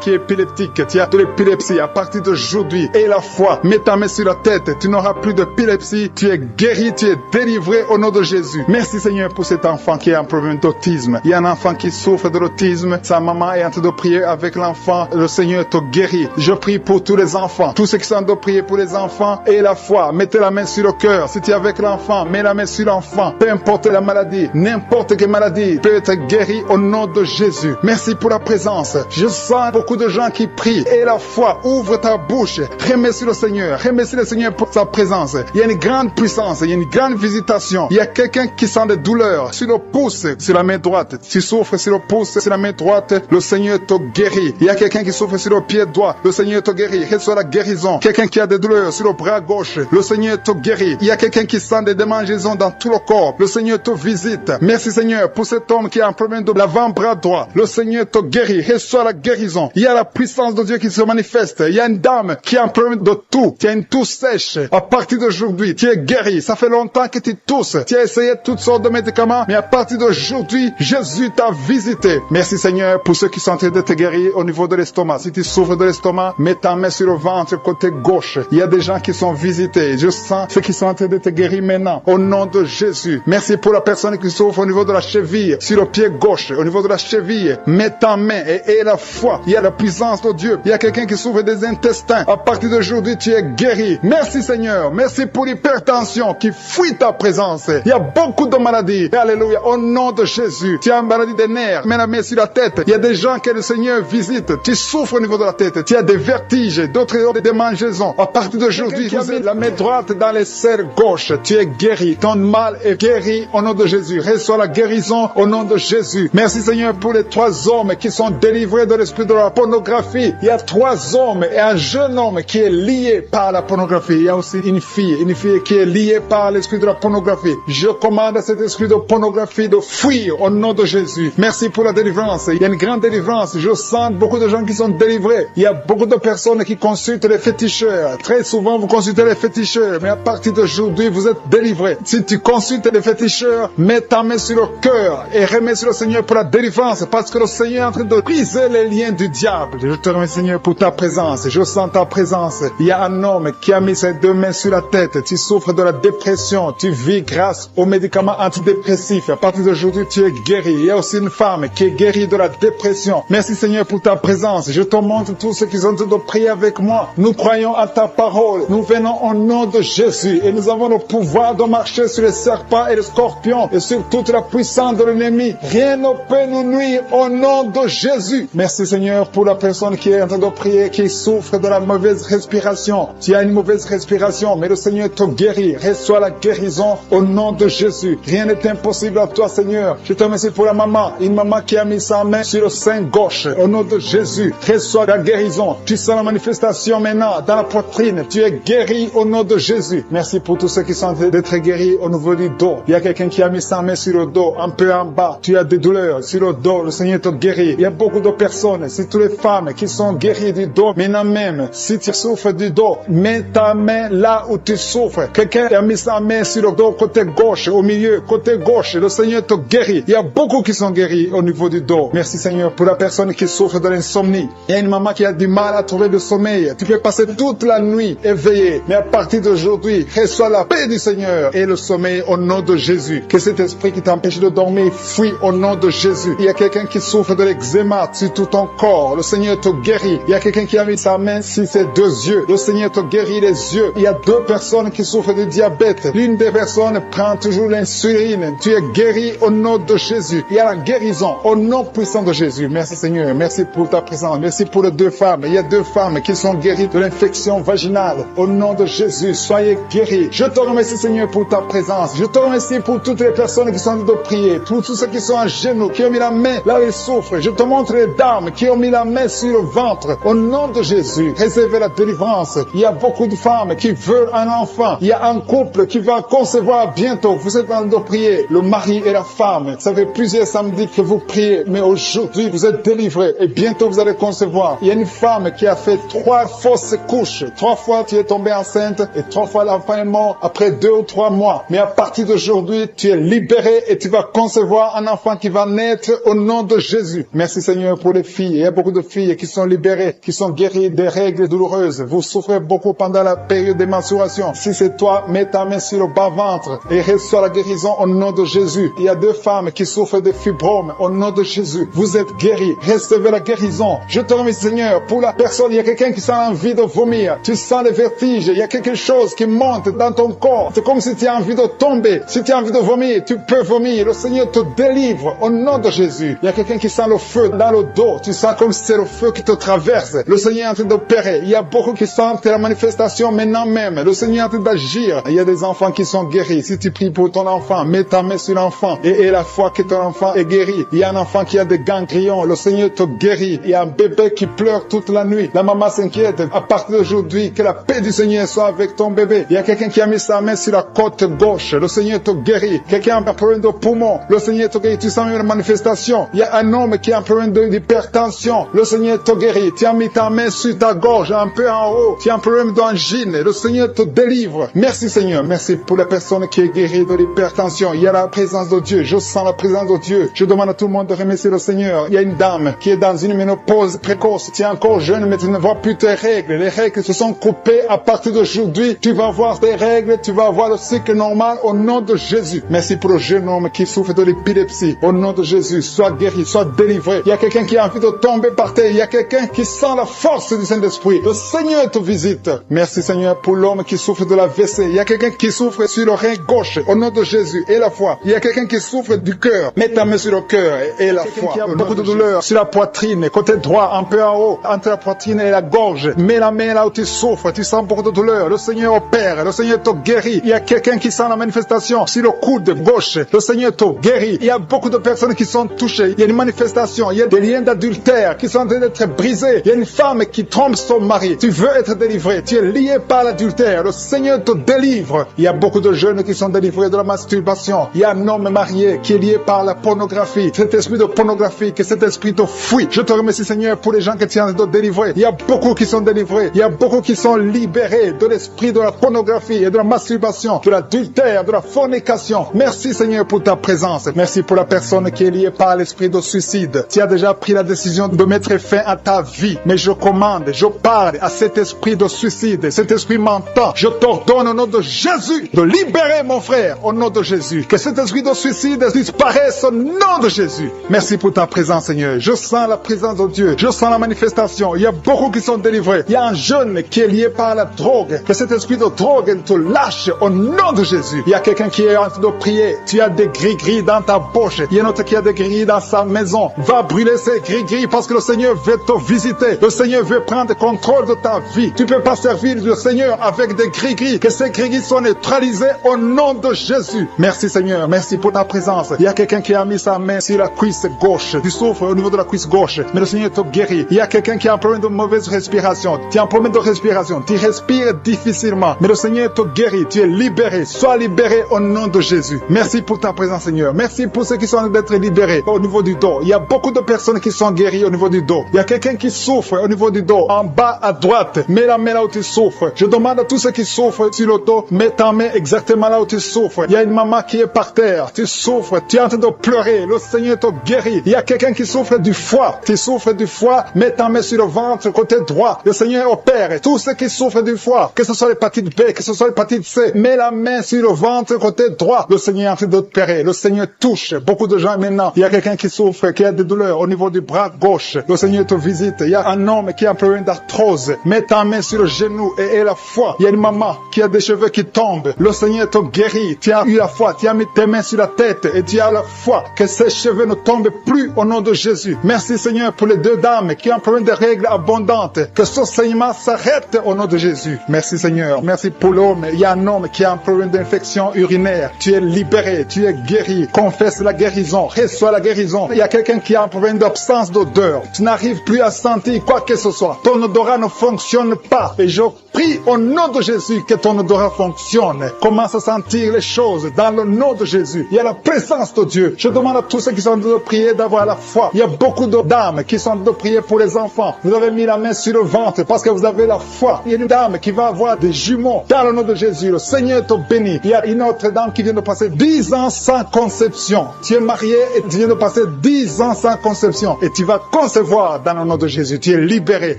qui est épileptique. Tu as de l'épilepsie à partir d'aujourd'hui. Et la foi. Mets ta main sur la tête. Tu n'auras plus d'épilepsie. Tu es guéri. Tu es délivré au nom de Jésus. Merci Seigneur pour cet enfant qui a un problème d'autisme. Il y a un enfant qui souffre de l'autisme. Sa maman est en train de prier avec l'enfant. Le Seigneur te guérit. Je prie pour tous les enfants. Tous ceux qui sont en train de prier pour les enfants et la foi. Mettez la main sur le cœur. Si tu es avec l'enfant, mets la main sur l'enfant. Peu importe la maladie, n'importe quelle maladie peut être guérie au nom de Jésus. Merci pour la présence. Je sens beaucoup de gens qui prient. Et la foi, ouvre ta bouche. Remercie le Seigneur. Remercie le Seigneur pour sa présence. Il y a une grande puissance. Il y a une grande visitation. Il y a quelqu'un qui sent des douleurs sur le pouce, sur la main droite. Tu souffres sur le pouce, sur la main droite. Le Seigneur te guérit. Il y a quelqu'un qui souffre sur le pied droit. Le Seigneur te guérit. Reçois la guérison. Quelqu'un qui a des douleurs sur le bras gauche. Le Seigneur te guérit. Il y a quelqu'un qui sent des démangeaisons dans tout le corps. Le Seigneur te visite. Merci Seigneur pour cet homme qui a un problème de l'avant-bras droit. Le Seigneur te guérit. Reçois la guérison. Il y a la puissance de Dieu qui se manifeste. Il y a une dame qui a un problème de toux. Tu as une toux sèche. À partir d'aujourd'hui, tu es guéri. Ça fait longtemps que tu tousses. Tu as essayé toutes sortes de médicaments, mais à partir d'aujourd'hui, Jésus t'a visité. Merci Seigneur pour ceux qui sont en train de te guérir au niveau de l'estomac. Si tu souffres de l'estomac, mets ta main sur le ventre côté gauche. Il y a des gens qui sont visités. Je sens ceux qui sont en train de te guérir maintenant. Au nom de Jésus. Merci pour la personne qui souffre au niveau de la cheville, sur le pied gauche, au niveau de la cheville. Mets ta main et la foi. Il y a la puissance de Dieu. Il y a quelqu'un qui souffre des intestins. À partir d'aujourd'hui, tu es guéri. Merci Seigneur. Merci pour l'hypertension qui fuit ta présence. Il y a beaucoup de maladies. Alléluia. Au nom de Jésus. Tu as une maladie des nerfs. Mets la main sur la tête. Il y a des gens que le Seigneur visite. Tu souffres au niveau de la tête. Tu as des vertiges, d'autres ont des démangeaisons. À partir d'aujourd'hui, tu as la main droite dans les serres gauche. Tu es guéri. Ton mal est guéri au nom de Jésus. Reçois la guérison au nom de Jésus. Merci Seigneur pour les 3 hommes qui sont délivrés de l'esprit de la pornographie. Il y a 3 hommes et un jeune homme qui est lié par la pornographie. Il y a aussi une fille qui est liée par l'esprit de la pornographie. Je commande à cet esprit de pornographie de fuir au nom de Jésus. Merci pour la délivrance. Il y a une grande délivrance. Je sens beaucoup de gens qui sont délivrés. Il y a beaucoup de personnes qui consultent les féticheurs. Très souvent, vous consultez les féticheurs, mais à partir d'aujourd'hui, vous êtes délivrés. Si tu consultes les féticheurs, mets ta main sur le cœur et remercie le Seigneur pour la délivrance, parce que le Seigneur est en train de briser les liens du diable. Je te remercie Seigneur pour ta présence. Je sens ta présence. Il y a un homme qui a mis ses 2 mains sur la tête. Tu souffres de la dépression. Tu vis grâce aux médicaments antidépressifs. À partir d'aujourd'hui, tu es guéri. Il y a aussi une femme qui est guérie de la dépression. Merci Seigneur pour ta présence. Je te montre tous ceux qui sont en train de prier avec avec moi. Nous croyons à ta parole. Nous venons au nom de Jésus et nous avons le pouvoir de marcher sur les serpents et les scorpions et sur toute la puissance de l'ennemi. Rien ne peut nous nuire au nom de Jésus. Merci Seigneur pour la personne qui est en train de prier, qui souffre de la mauvaise respiration. Tu as une mauvaise respiration, mais le Seigneur te guérit. Reçois la guérison au nom de Jésus. Rien n'est impossible à toi Seigneur. Je te remercie pour la maman, une maman qui a mis sa main sur le sein gauche. Au nom de Jésus, reçois la guérison. Tu sens la manifestation maintenant dans la poitrine. Tu es guéri au nom de Jésus. Merci pour tous ceux qui sont en train d'être guéris au niveau du dos. Il y a quelqu'un qui a mis sa main sur le dos, un peu en bas. Tu as des douleurs sur le dos. Le Seigneur te guérit. Il y a beaucoup de personnes, c'est toutes les femmes qui sont guéries du dos. Maintenant même, si tu souffres du dos, mets ta main là où tu souffres. Quelqu'un a mis sa main sur le dos, côté gauche, au milieu, côté gauche. Le Seigneur te guérit. Il y a beaucoup qui sont guéris au niveau du dos. Merci Seigneur pour la personne qui souffre de l'insomnie. Il y a une maman qui a du mal à trouver le sommeil. Tu peux passer toute la nuit éveillé. Mais à partir d'aujourd'hui, reçois la paix du Seigneur et le sommeil au nom de Jésus. Que cet esprit qui t'empêche de dormir fuit au nom de Jésus. Il y a quelqu'un qui souffre de l'eczéma sur tout ton corps. Le Seigneur te guérit. Il y a quelqu'un qui a mis sa main sur ses deux yeux. Le Seigneur te guérit les yeux. Il y a deux personnes qui souffrent de diabète. L'une des personnes prend toujours l'insuline. Tu es guéri au nom de Jésus. Il y a la guérison au nom puissant de Jésus. Merci Seigneur. Merci pour ta présence. Merci pour les deux femmes. Il y a deux femmes qui sont guéries de l'infection vaginale. Au nom de Jésus, soyez guéris. Je te remercie Seigneur pour ta présence. Je te remercie pour toutes les personnes qui sont en train de prier. Pour tous ceux qui sont à genoux, qui ont mis la main là où ils souffrent. Je te montre les dames qui ont mis la main sur le ventre. Au nom de Jésus, réservez la délivrance. Il y a beaucoup de femmes qui veulent un enfant. Il y a un couple qui va concevoir bientôt. Vous êtes en train de prier. Le mari et la femme. Ça fait plusieurs samedis que vous priez. Mais aujourd'hui, vous êtes délivrés. Et bientôt, vous allez concevoir. Il y a une femme qui a fait 3 fausses couches. 3 fois, tu es tombée enceinte. Et 3 fois, l'enfant est mort après 2 ou 3 mois. Mais à partir d'aujourd'hui, tu es libéré et tu vas concevoir un enfant qui va naître au nom de Jésus. Merci Seigneur pour les filles. Il y a beaucoup de filles qui sont libérées, qui sont guéries des règles douloureuses. Vous souffrez beaucoup pendant la période de menstruation. Si c'est toi, mets ta main sur le bas-ventre et reçois la guérison au nom de Jésus. Il y a 2 femmes qui souffrent de fibromes au nom de Jésus. Vous êtes guéris. Recevez la guérison. Je te remercie Seigneur pour la personne. Il y a quelqu'un qui sent envie de vomir. Tu sens les vertiges. Il y a quelque chose qui monte dans ton corps. C'est comme si tu as envie de tomber. Si tu as envie de vomir, tu peux vomir. Le Seigneur te délivre au nom de Jésus. Il y a quelqu'un qui sent le feu dans le dos. Tu sens comme si c'est le feu qui te traverse. Le Seigneur est en train d'opérer. Il y a beaucoup qui sentent la manifestation maintenant même. Le Seigneur est en train d'agir. Il y a des enfants qui sont guéris. Si tu pries pour ton enfant, mets ta main sur l'enfant et la foi que ton enfant est guéri. Il y a un enfant qui a des ganglions. Le Seigneur te guérit. Il y a un bébé qui pleure toute la nuit. La maman s'inquiète. À partir d'aujourd'hui, que la paix du Seigneur soit avec ton bébé. Il y a quelqu'un qui a mis sa main sur la côte gauche. Le Seigneur te guérit. Quelqu'un a un problème de poumon. Le Seigneur te guérit. Tu sens une manifestation. Il y a un homme qui a un problème d'hypertension. Le Seigneur te guérit. Tu as mis ta main sur ta gorge, un peu en haut. Tu as un problème d'angine. Le Seigneur te délivre. Merci Seigneur. Merci pour la personne qui est guérie de l'hypertension. Il y a la présence de Dieu. Je sens la présence de Dieu. Je demande à tout le monde de remercier le Seigneur. Il y a une dame qui est dans une ménopause précoce. Tu es encore jeune, mais tu ne vois plus tes règles. Les règles se sont coupées. À partir d'aujourd'hui, tu vas voir tes règles. Tu vas voir le cycle normal au nom de Jésus. Merci pour le jeune homme qui souffre de l'épilepsie. Au nom de Jésus, sois guéri, sois délivré. Il y a quelqu'un qui a envie de tomber par terre. Il y a quelqu'un qui sent la force du Saint-Esprit. Le Seigneur te visite. Merci Seigneur pour l'homme qui souffre de la WC. Il y a quelqu'un qui souffre sur le rein gauche. Au nom de Jésus et la foi. Il y a quelqu'un qui souffre du cœur. Mets ta main sur le cœur et la foi. Il y a beaucoup de douleur sur la poitrine, côté droit, un peu en haut, entre la poitrine et la gorge. Mets la main là où tu souffres. Tu sens beaucoup de douleur. Le Seigneur opère. Le Seigneur te guérit. Il y a quelqu'un qui sent la manifestation sur le coude gauche. Le Seigneur te guérit. Il y a beaucoup de personnes qui sont touchées. Il y a une manifestation. Il y a des liens d'adultère qui sont en train d'être brisés. Il y a une femme qui trompe son mari. Tu veux être délivré. Tu es lié par l'adultère. Le Seigneur te délivre. Il y a beaucoup de jeunes qui sont délivrés de la masturbation. Il y a un homme marié qui est lié par la pornographie. Cet esprit de pornographie, que cet esprit te fuit. Je te remercie Seigneur pour les gens que tu es en train de délivrer. Il y a beaucoup qui sont délivrés. Il y a beaucoup qui sont libérés de l'esprit de la pornographie et de la masturbation, de l'adultère, de la fornication. Merci Seigneur pour ta présence. Merci pour la personne qui est liée par l'esprit de suicide. Tu as déjà pris la décision de mettre fin à ta vie. Mais je commande, je parle à cet esprit de suicide, cet esprit mentant. Je t'ordonne au nom de Jésus de libérer mon frère au nom de Jésus. Que cet esprit de suicide disparaisse au nom de Jésus. Merci pour ta présence Seigneur. Je sens la présence de Dieu. Je sens la manifestation. Il y a beaucoup qui sont délivrés. Il y a un jeune qui est lié par la drogue. Que cet esprit de drogue te lâche au nom de Jésus. Il y a quelqu'un qui est en train de prier. Tu as des gris-gris dans ta bouche. Il y a un autre qui a des gris dans sa maison. Va brûler ces gris-gris parce que le Seigneur veut te visiter. Le Seigneur veut prendre contrôle de ta vie. Tu ne peux pas servir le Seigneur avec des gris-gris. Que ces gris-gris soient neutralisés au nom de Jésus. Merci Seigneur. Merci pour ta présence. Il y a quelqu'un qui a mis sa main sur la cuisse gauche. Tu souffres au niveau de la cuisse gauche. Mais le Seigneur te guérit. Il y a quelqu'un qui a un problème de mauvaise respiration. Tu as un problème de respiration. Tu respires difficilement. Mais le Seigneur te guérit. Tu es libéré. Sois libéré au nom de Jésus. Merci pour ta présence Seigneur. Merci pour ceux qui sont en train d'être libérés au niveau du dos. Il y a beaucoup de personnes qui sont guéries au niveau du dos. Il y a quelqu'un qui souffre au niveau du dos. En bas à droite. Mets la main là où tu souffres. Je demande à tous ceux qui souffrent sur le dos. Mets ta main exactement là où tu souffres. Il y a une maman qui est par terre. Tu souffres. Tu es en train de pleurer. Le Seigneur te guérit. Il y a quelqu'un qui souffre du foie. Tu souffres du foie. Mets ta main sur le ventre côté droit. Le Seigneur opère. Tous ceux qui souffrent du foie, que ce soit l'hépatite B, que ce soit l'hépatite C, mets la main sur le ventre côté droit. Le Seigneur est en train d'opérer. Le Seigneur touche beaucoup de gens maintenant. Il y a quelqu'un qui souffre, qui a des douleurs au niveau du bras gauche. Le Seigneur te visite. Il y a un homme qui a un problème d'arthrose. Mets ta main sur le genou et la foi. Il y a une maman qui a des cheveux qui tombent. Le Seigneur te guérit. Tu as eu la foi. Tu as mis tes mains sur la tête et tu as la foi que ces cheveux ne tombent plus au nom de Jésus. Merci Seigneur pour les deux dames qui ont un problème de règles abondantes. Que ce saignement s'arrête au nom de Jésus. Merci Seigneur. Merci pour l'homme. Il y a un homme qui a un problème d'infection urinaire. Tu es libéré. Tu es guéri. Confesse la guérison. Reçois la guérison. Il y a quelqu'un qui a un problème d'absence d'odeur. Tu n'arrives plus à sentir quoi que ce soit. Ton odorat ne fonctionne pas. Et je prie au nom de Jésus que ton odorat fonctionne. Commence à sentir les choses dans le nom de Jésus. Il y a la présence de Dieu. Je demande à tous ceux qui sont en train de prier d'avoir la foi. Il y a beaucoup de dames qui sont en train de prier pour les enfants. Vous avez mis la main sur le ventre parce que vous avez la foi. Il y a une dame qui va avoir des jumeaux dans le nom de Jésus. Le Seigneur te bénit. Il y a une autre dame qui vient de passer 10 ans sans conception. Tu es marié et tu viens de passer 10 ans sans conception. Et tu vas concevoir dans le nom de Jésus. Tu es libéré.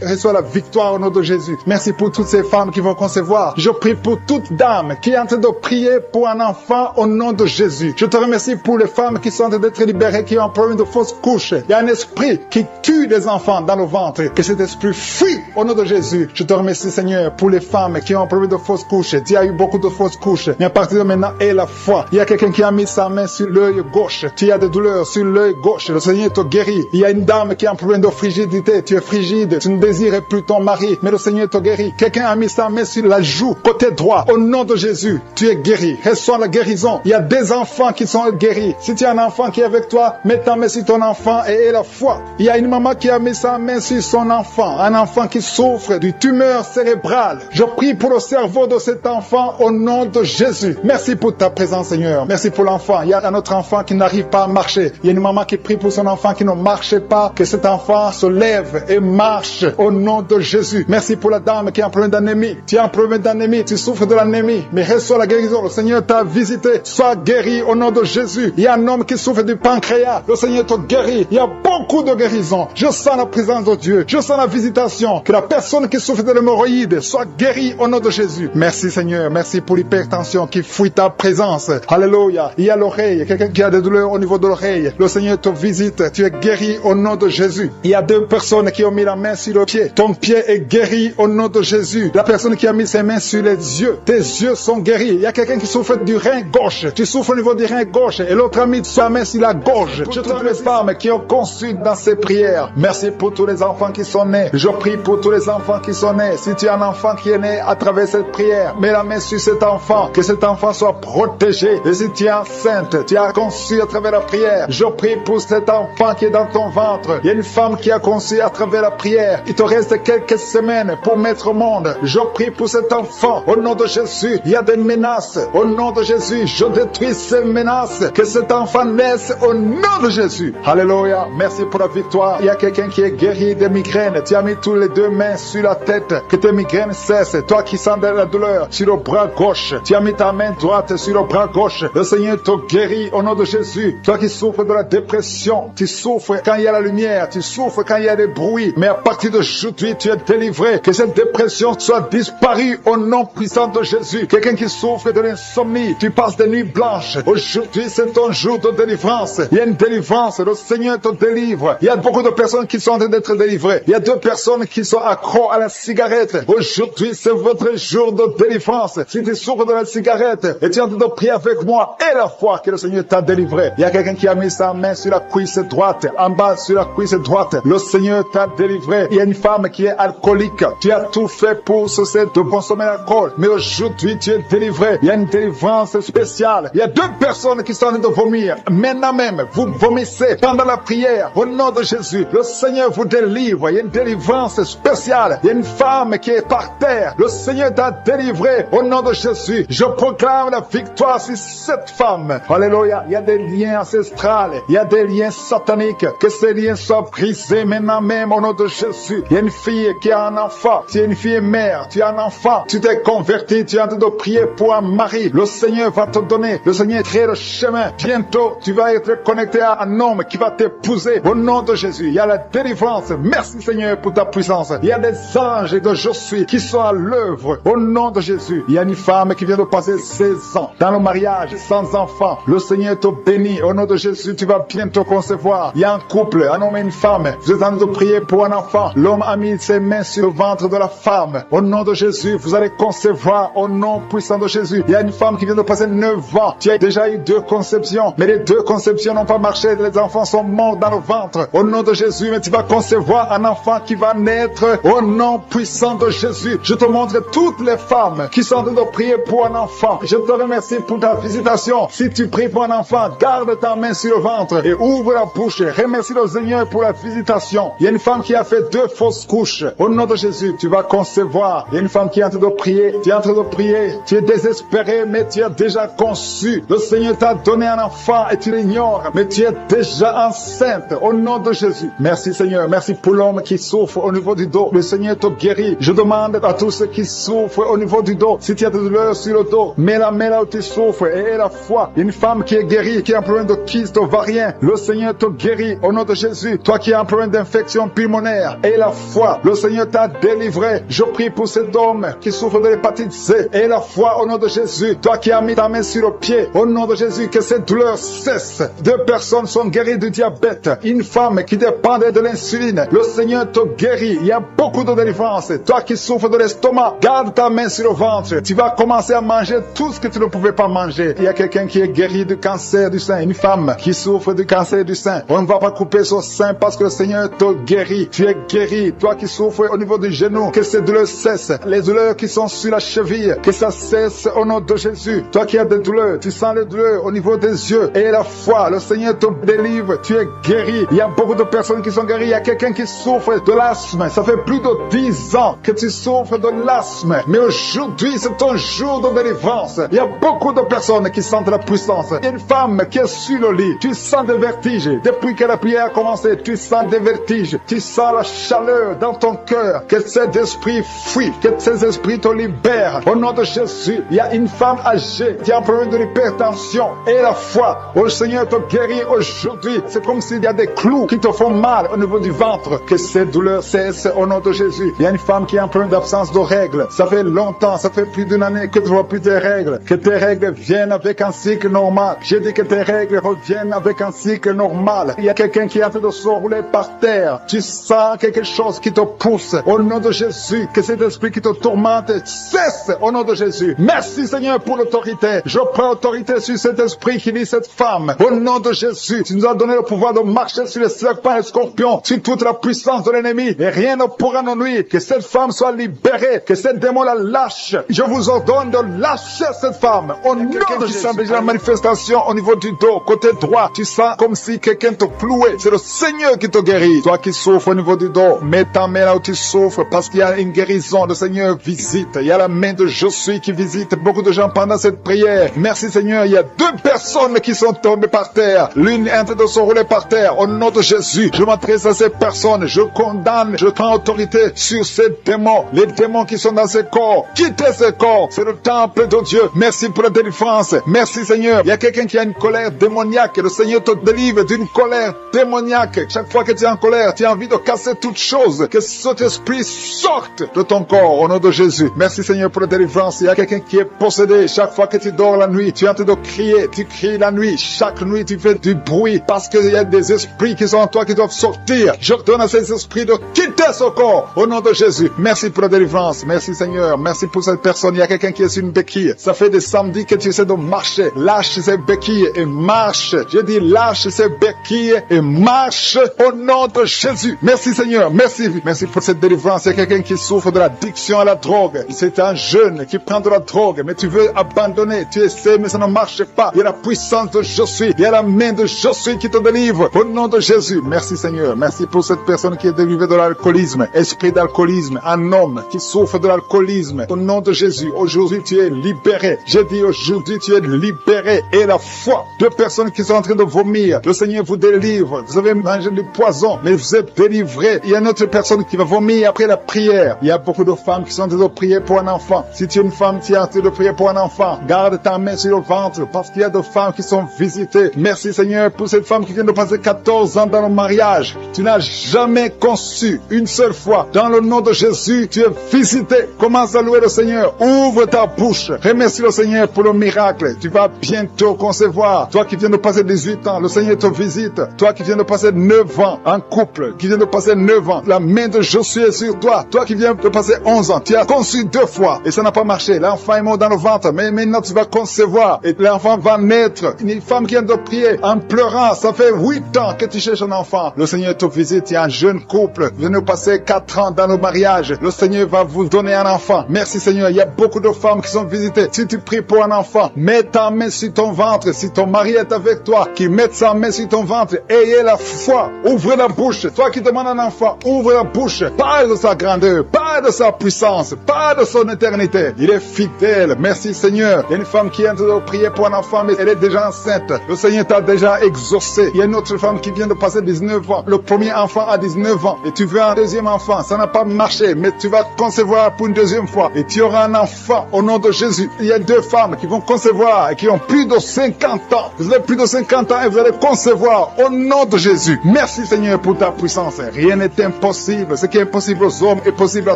Reçois la victoire au nom de Jésus. Merci pour toutes ces femmes qui vont concevoir. Je prie pour toute dame qui est en train de prier pour un enfant au nom de Jésus. Je te remercie pour les femmes qui sont en train d'être libérées, qui ont un problème de fausse couche. Il y a un esprit qui tue les enfants dans le ventre. Que cet esprit fuit au nom de Jésus. Je te remercie Seigneur pour les femmes qui ont un problème de fausse couche. Tu as eu beaucoup de fausses couches. Mais à partir de maintenant, aie la foi. Il y a quelqu'un qui a mis sa main sur l'œil gauche. Tu as des douleurs sur l'œil gauche. Le Seigneur te guérit. Il y a une dame qui a un problème de frigidité. Tu es frigide. Tu ne désires plus ton mari. Mais le Seigneur te guérit. Quelqu'un a mis sa main sur la joue côté droit. Au nom de Jésus, tu es guéri. Reçois la guérison. Il y a des enfants qui sont guéris. Si tu as un enfant qui est avec toi, mets ta main sur ton enfant et aie la foi. Il y a une maman qui a mis sa main sur son enfant. Un enfant qui souffre d'une tumeur cérébrale. Je prie pour le cerveau de cet enfant au nom de Jésus. Merci pour ta présence, Seigneur. Merci pour l'enfant. Il y a un autre enfant qui n'arrive pas à marcher. Il y a une maman qui prie pour son enfant qui ne marche pas. Que cet enfant se lève et marche au nom de Jésus. Merci pour la dame qui a un problème d'anémie. Tu as un problème d'anémie. Tu souffres de l'anémie. Mais reçois la guérison. Le Seigneur t'a visité. Sois guéri au nom de Jésus. Il y a un homme qui souffre du pancréas. Le Seigneur te guérit. Il y a beaucoup de guérison. Je sens la présence de Dieu. Je sens la visitation. Que la personne qui souffre de l'hémorroïde soit guérie au nom de Jésus. Merci Seigneur. Merci pour l'hypertension qui fuit ta présence. Alléluia. Il y a l'oreille. Quelqu'un qui a des douleurs au niveau de l'oreille. Le Seigneur te visite. Tu es guéri au nom de Jésus. Il y a deux personnes qui ont mis la main sur le pied. Ton pied est guéri au nom de Jésus. La personne qui a mis ses mains sur les yeux. Tes yeux sont guéris. Il y a quelqu'un qui souffre du rein gauche. Tu souffres au niveau du rein gauche. Et l'autre a mis sa main sur la gorge. Je trouve les femmes qui ont conçu dans ces prières. Merci pour tous les enfants qui sont nés. Je prie pour tous les enfants qui sont nés. Si tu as un enfant qui est né à travers cette prière, mets la main sur cet enfant. Que cet enfant soit protégé. Et si tu es enceinte, tu as conçu à travers la prière. Je prie pour cet enfant qui est dans ton ventre. Il y a une femme qui a conçu à travers la prière. Il te reste quelques semaines pour mettre au monde. Je prie pour cet enfant. Au nom de Jésus, il y a des menaces. Au nom de Jésus, je détruis ces menaces. Que cet enfant naisse au nom de Jésus. Alléluia. Merci pour la victoire. Il y a quelqu'un qui est guéri des migraines. Tu as mis tous les deux mains sur la tête. Que tes migraines cessent. Toi qui sens de la douleur sur le bras gauche. Tu as mis ta main droite sur le bras gauche. Le Seigneur te guérit au nom de Jésus. Toi qui souffres de la dépression. Tu souffres quand il y a la lumière. Tu souffres quand il y a des bruits. Mais à partir d'aujourd'hui, tu es délivré. Que cette dépression soit disparue au nom puissant de Jésus. Quelqu'un qui souffre de l'insomnie. Tu passes des nuits blanches. Aujourd'hui, c'est ton jour de délivrance. Il y a une délivrance. Le Seigneur te délivre. Il y a beaucoup de personnes qui sont en train d'être délivrées. Il y a deux personnes qui sont accros à la cigarette. Aujourd'hui, c'est votre jour de délivrance. Si tu souffres de la cigarette et tu es en train de prier avec moi et la foi que le Seigneur t'a délivré. Il y a quelqu'un qui a mis sa main sur la cuisse droite, en bas sur la cuisse droite. Le Seigneur t'a délivré. Il y a une femme qui est alcoolique. Tu as tout fait pour cesser de consommer l'alcool. Mais aujourd'hui, tu es délivré. Il y a une délivrance spéciale. Il y a 2 personnes qui sont en train de vomir. Maintenant même, vous vomissez pendant la prière. Au nom de Jésus, le Seigneur vous délivre. Il y a une délivrance spéciale. Il y a une femme qui est par terre. Le Seigneur t'a délivré. Au nom de Jésus, je proclame la victoire sur cette femme. Alléluia. Il y a des liens ancestrales. Il y a des liens sataniques. Que ces liens soient brisés maintenant même au nom de Jésus. Il y a une fille qui a un enfant. Tu es une fille mère. Tu as un enfant. Tu t'es converti. Tu es en train de prier pour un mari. Le Seigneur va te donner. Le Seigneur crée le chemin. Bientôt, tu vas être connecté à un homme qui va t'épouser. Au nom de Jésus, il y a la délivrance. Merci Seigneur pour ta puissance. Il y a des anges de je suis qui sont à l'œuvre. Au nom de Jésus, il y a une femme qui vient de passer 16 ans dans le mariage sans enfant. Le Seigneur te bénit. Au nom de Jésus, tu vas bientôt concevoir. Il y a un couple, un homme et une femme. Vous êtes en train de prier pour un enfant. L'homme a mis ses mains sur le ventre de la femme. Au nom de Jésus, vous allez concevoir au nom puissant de Jésus. Il y a une femme qui vient de passer 9 ans. Tu as déjà eu 2 conceptions, mais les 2 conceptions n'ont pas marché. Les enfants sont morts dans le ventre. Au nom de Jésus, mais tu vas concevoir un enfant qui va naître au nom puissant de Jésus. Je te montre toutes les femmes qui sont en train de prier pour un enfant. Je te remercie pour ta visitation. Si tu pries pour un enfant, garde ta main sur le ventre et ouvre la bouche. Remercie le Seigneur pour la visitation. Il y a une femme qui a fait 2 fausses couches. Au nom de Jésus, tu vas concevoir. Il y a une femme qui est en train de prier. Tu es en train de prier. Tu es désespéré, mais tu as déjà conçu. Le Seigneur t'a donné un enfant et tu l'ignores, mais tu es déjà enceinte. Au nom de Jésus. Merci Seigneur. Merci pour l'homme qui souffre au niveau du dos. Le Seigneur te guérit. Je demande à tous ceux qui souffrent au niveau du dos, si tu as de douleur sur le dos, mets la main là où tu souffres et aie la foi. Une femme qui est guérie, qui a un problème de kyste ovarien, le Seigneur te guérit au nom de Jésus. Toi qui as un problème d'infection pulmonaire, aie la foi. Le Seigneur t'a délivré. Je prie pour cet homme qui souffre de l'hépatite C. Aie la foi au nom de Jésus. Toi qui as mis ta main sur le pied, au nom de Jésus, que cette douleur cesse. 2 personnes sont guéries du diabète. Une femme qui dépendait de l'insuline. Le Seigneur te guérit. Il y a beaucoup de délivrance. Toi qui souffres de l'estomac, garde ta main sur le ventre. Tu vas commencer à manger tout ce que tu ne pouvais pas manger. Il y a quelqu'un qui est guéri du cancer du sein. Une femme qui souffre du cancer du sein. On ne va pas couper son sein parce que le Seigneur te guérit. Tu es guéri. Toi qui souffres au niveau du genou, que ces douleurs cessent. Les douleurs qui sont sur la cheville, que ça cesse au nom de Jésus. Toi qui as des douleurs, tu sens les douleurs au niveau des yeux. Et la foi, le Seigneur te délivre. Tu es guéri. Il y a beaucoup de personnes qui sont guéries. Il y a quelqu'un qui souffre de l'asthme. Ça fait plus de 10 ans que tu souffres de l'asthme. Mais aujourd'hui, c'est ton jour de délivrance. Il y a beaucoup de personnes qui sentent la puissance. Il y a une femme qui est sur le lit. Tu sens des vertiges. Depuis que la prière a commencé, tu sens des vertiges. Tu sens la chaleur dans ton cœur. Que cet esprit fuit. Que ces esprits te libèrent. Au nom de Jésus, il y a une femme âgée qui a un problème de l'hypertension. Et la foi, le Seigneur te guérit aujourd'hui. C'est comme s'il y a des clous qui te font mal au niveau du ventre. Que ces douleurs cessent au nom de Jésus. Il y a une femme qui a un problème d'absence de règles. Ça fait longtemps, ça fait plus d'une année que tu vois plus tes règles. Que tes règles viennent avec un cycle normal. J'ai dit que tes règles reviennent avec un cycle normal. Il y a quelqu'un qui est en train de se rouler par terre. Tu sens quelque chose qui te pousse. Au nom de Jésus, que cet esprit qui te tourmente cesse au nom de Jésus. Merci Seigneur pour l'autorité. Je prends autorité sur cet esprit qui lit cette femme. Au nom de Jésus, tu nous as donné le pouvoir de marcher sur les serpents et les scorpions, sur toute la puissance de l'ennemi. Et rien ne pourra nous nuire. Que cette femme soit libérée. Que cette démon la lâche. Je vous ordonne de lâcher cette femme. Au nom de Jésus. Tu sens déjà la manifestation au niveau du dos, côté droit. Tu sens comme si quelqu'un te clouait. C'est le Seigneur qui te guérit. Toi qui souffres au niveau du dos, mets ta main là où tu souffres parce qu'il y a une guérison. Le Seigneur visite. Il y a la main de Je suis qui visite beaucoup de gens pendant cette prière. Merci Seigneur. Il y a 2 personnes qui sont tombées par terre. L'une est en train de se rouler par terre. Au nom de Jésus, je m'adresse à ces personnes. Je condamne, je prends autorité sur ces démons. Les démons qui sont dans ces corps. Quittez ces corps. C'est le temple de Dieu. Merci pour la délivrance. Merci Seigneur. Il y a quelqu'un qui a une colère démoniaque. Le Seigneur te délivre d'une colère démoniaque. Chaque fois que tu es en colère, tu as envie de casser toute chose. Que cet esprit sorte de ton corps au nom de Jésus. Merci Seigneur pour la délivrance. Il y a quelqu'un qui est possédé. Chaque fois que tu dors la nuit, tu es en train de crier. Tu cries la nuit. Chaque nuit, tu fais du bruit parce qu'il y a des esprits qui sont en toi qui doivent sortir. Je donne à ces esprits de quitter dès son corps, au nom de Jésus. Merci pour la délivrance. Merci Seigneur. Merci pour cette personne. Il y a quelqu'un qui est sur une béquille. Ça fait des samedis que tu essaies de marcher. Lâche ces béquilles et marche. Je dis lâche ces béquilles et marche au nom de Jésus. Merci Seigneur. Merci. Merci pour cette délivrance. Il y a quelqu'un qui souffre de l'addiction à la drogue. C'est un jeune qui prend de la drogue, mais tu veux abandonner. Tu essaies, mais ça ne marche pas. Il y a la puissance de je suis. Il y a la main de je suis qui te délivre. Au nom de Jésus. Merci Seigneur. Merci pour cette personne qui est délivrée de l'alcoolisme. Esprit d'alcoolisme. Un homme qui souffre de l'alcoolisme. Au nom de Jésus. Aujourd'hui, tu es libéré. J'ai dit aujourd'hui, tu es libéré. Et la foi. Deux personnes qui sont en train de vomir. Le Seigneur vous délivre. Vous avez mangé du poison, mais vous êtes délivré. Il y a une autre personne qui va vomir après la prière. Il y a beaucoup de femmes qui sont en train de prier pour un enfant. Si tu es une femme qui est en train de prier pour un enfant, garde ta main sur le ventre parce qu'il y a des femmes qui sont visitées. Merci Seigneur pour cette femme qui vient de passer 14 ans dans le mariage. Tu n'as jamais conçu une seule fois. Dans le nom de Jésus, tu es visité. Commence à louer le Seigneur. Ouvre ta bouche. Remercie le Seigneur pour le miracle. Tu vas bientôt concevoir. Toi qui viens de passer 18 ans, le Seigneur te visite. Toi qui viens de passer 9 ans en couple, qui vient de passer 9 ans, la main de Josué est sur toi. Toi qui viens de passer 11 ans, tu as conçu 2 fois et ça n'a pas marché. L'enfant est mort dans le ventre, mais maintenant tu vas concevoir et l'enfant va naître. Une femme qui vient de prier en pleurant, ça fait 8 ans que tu cherches un enfant. Le Seigneur te visite. Il y a un jeune couple qui vient de passer 4 ans dans le mariage. Le Seigneur va vous donner un enfant. Merci Seigneur. Il y a beaucoup de femmes qui sont visitées. Si tu pries pour un enfant, mets ta main sur ton ventre. Si ton mari est avec toi, qu'il mette sa main sur ton ventre. Ayez la foi. Ouvre la bouche. Toi qui demandes un enfant, ouvre la bouche. Parle de sa grandeur. Parle de sa puissance. Parle de son éternité. Il est fidèle. Merci Seigneur. Il y a une femme qui est en train de prier pour un enfant, mais elle est déjà enceinte. Le Seigneur t'a déjà exaucé. Il y a une autre femme qui vient de passer 19 ans. Le premier enfant a 19 ans. Et tu veux un deuxième enfant. Ça n'a pas marché, mais tu vas concevoir pour une deuxième fois. Et tu auras un enfant au nom de Jésus. Il y a 2 femmes qui vont concevoir et qui ont plus de 50 ans. Vous avez plus de 50 ans et vous allez concevoir au nom de Jésus. Merci Seigneur pour ta puissance. Rien n'est impossible. Ce qui est impossible aux hommes est possible à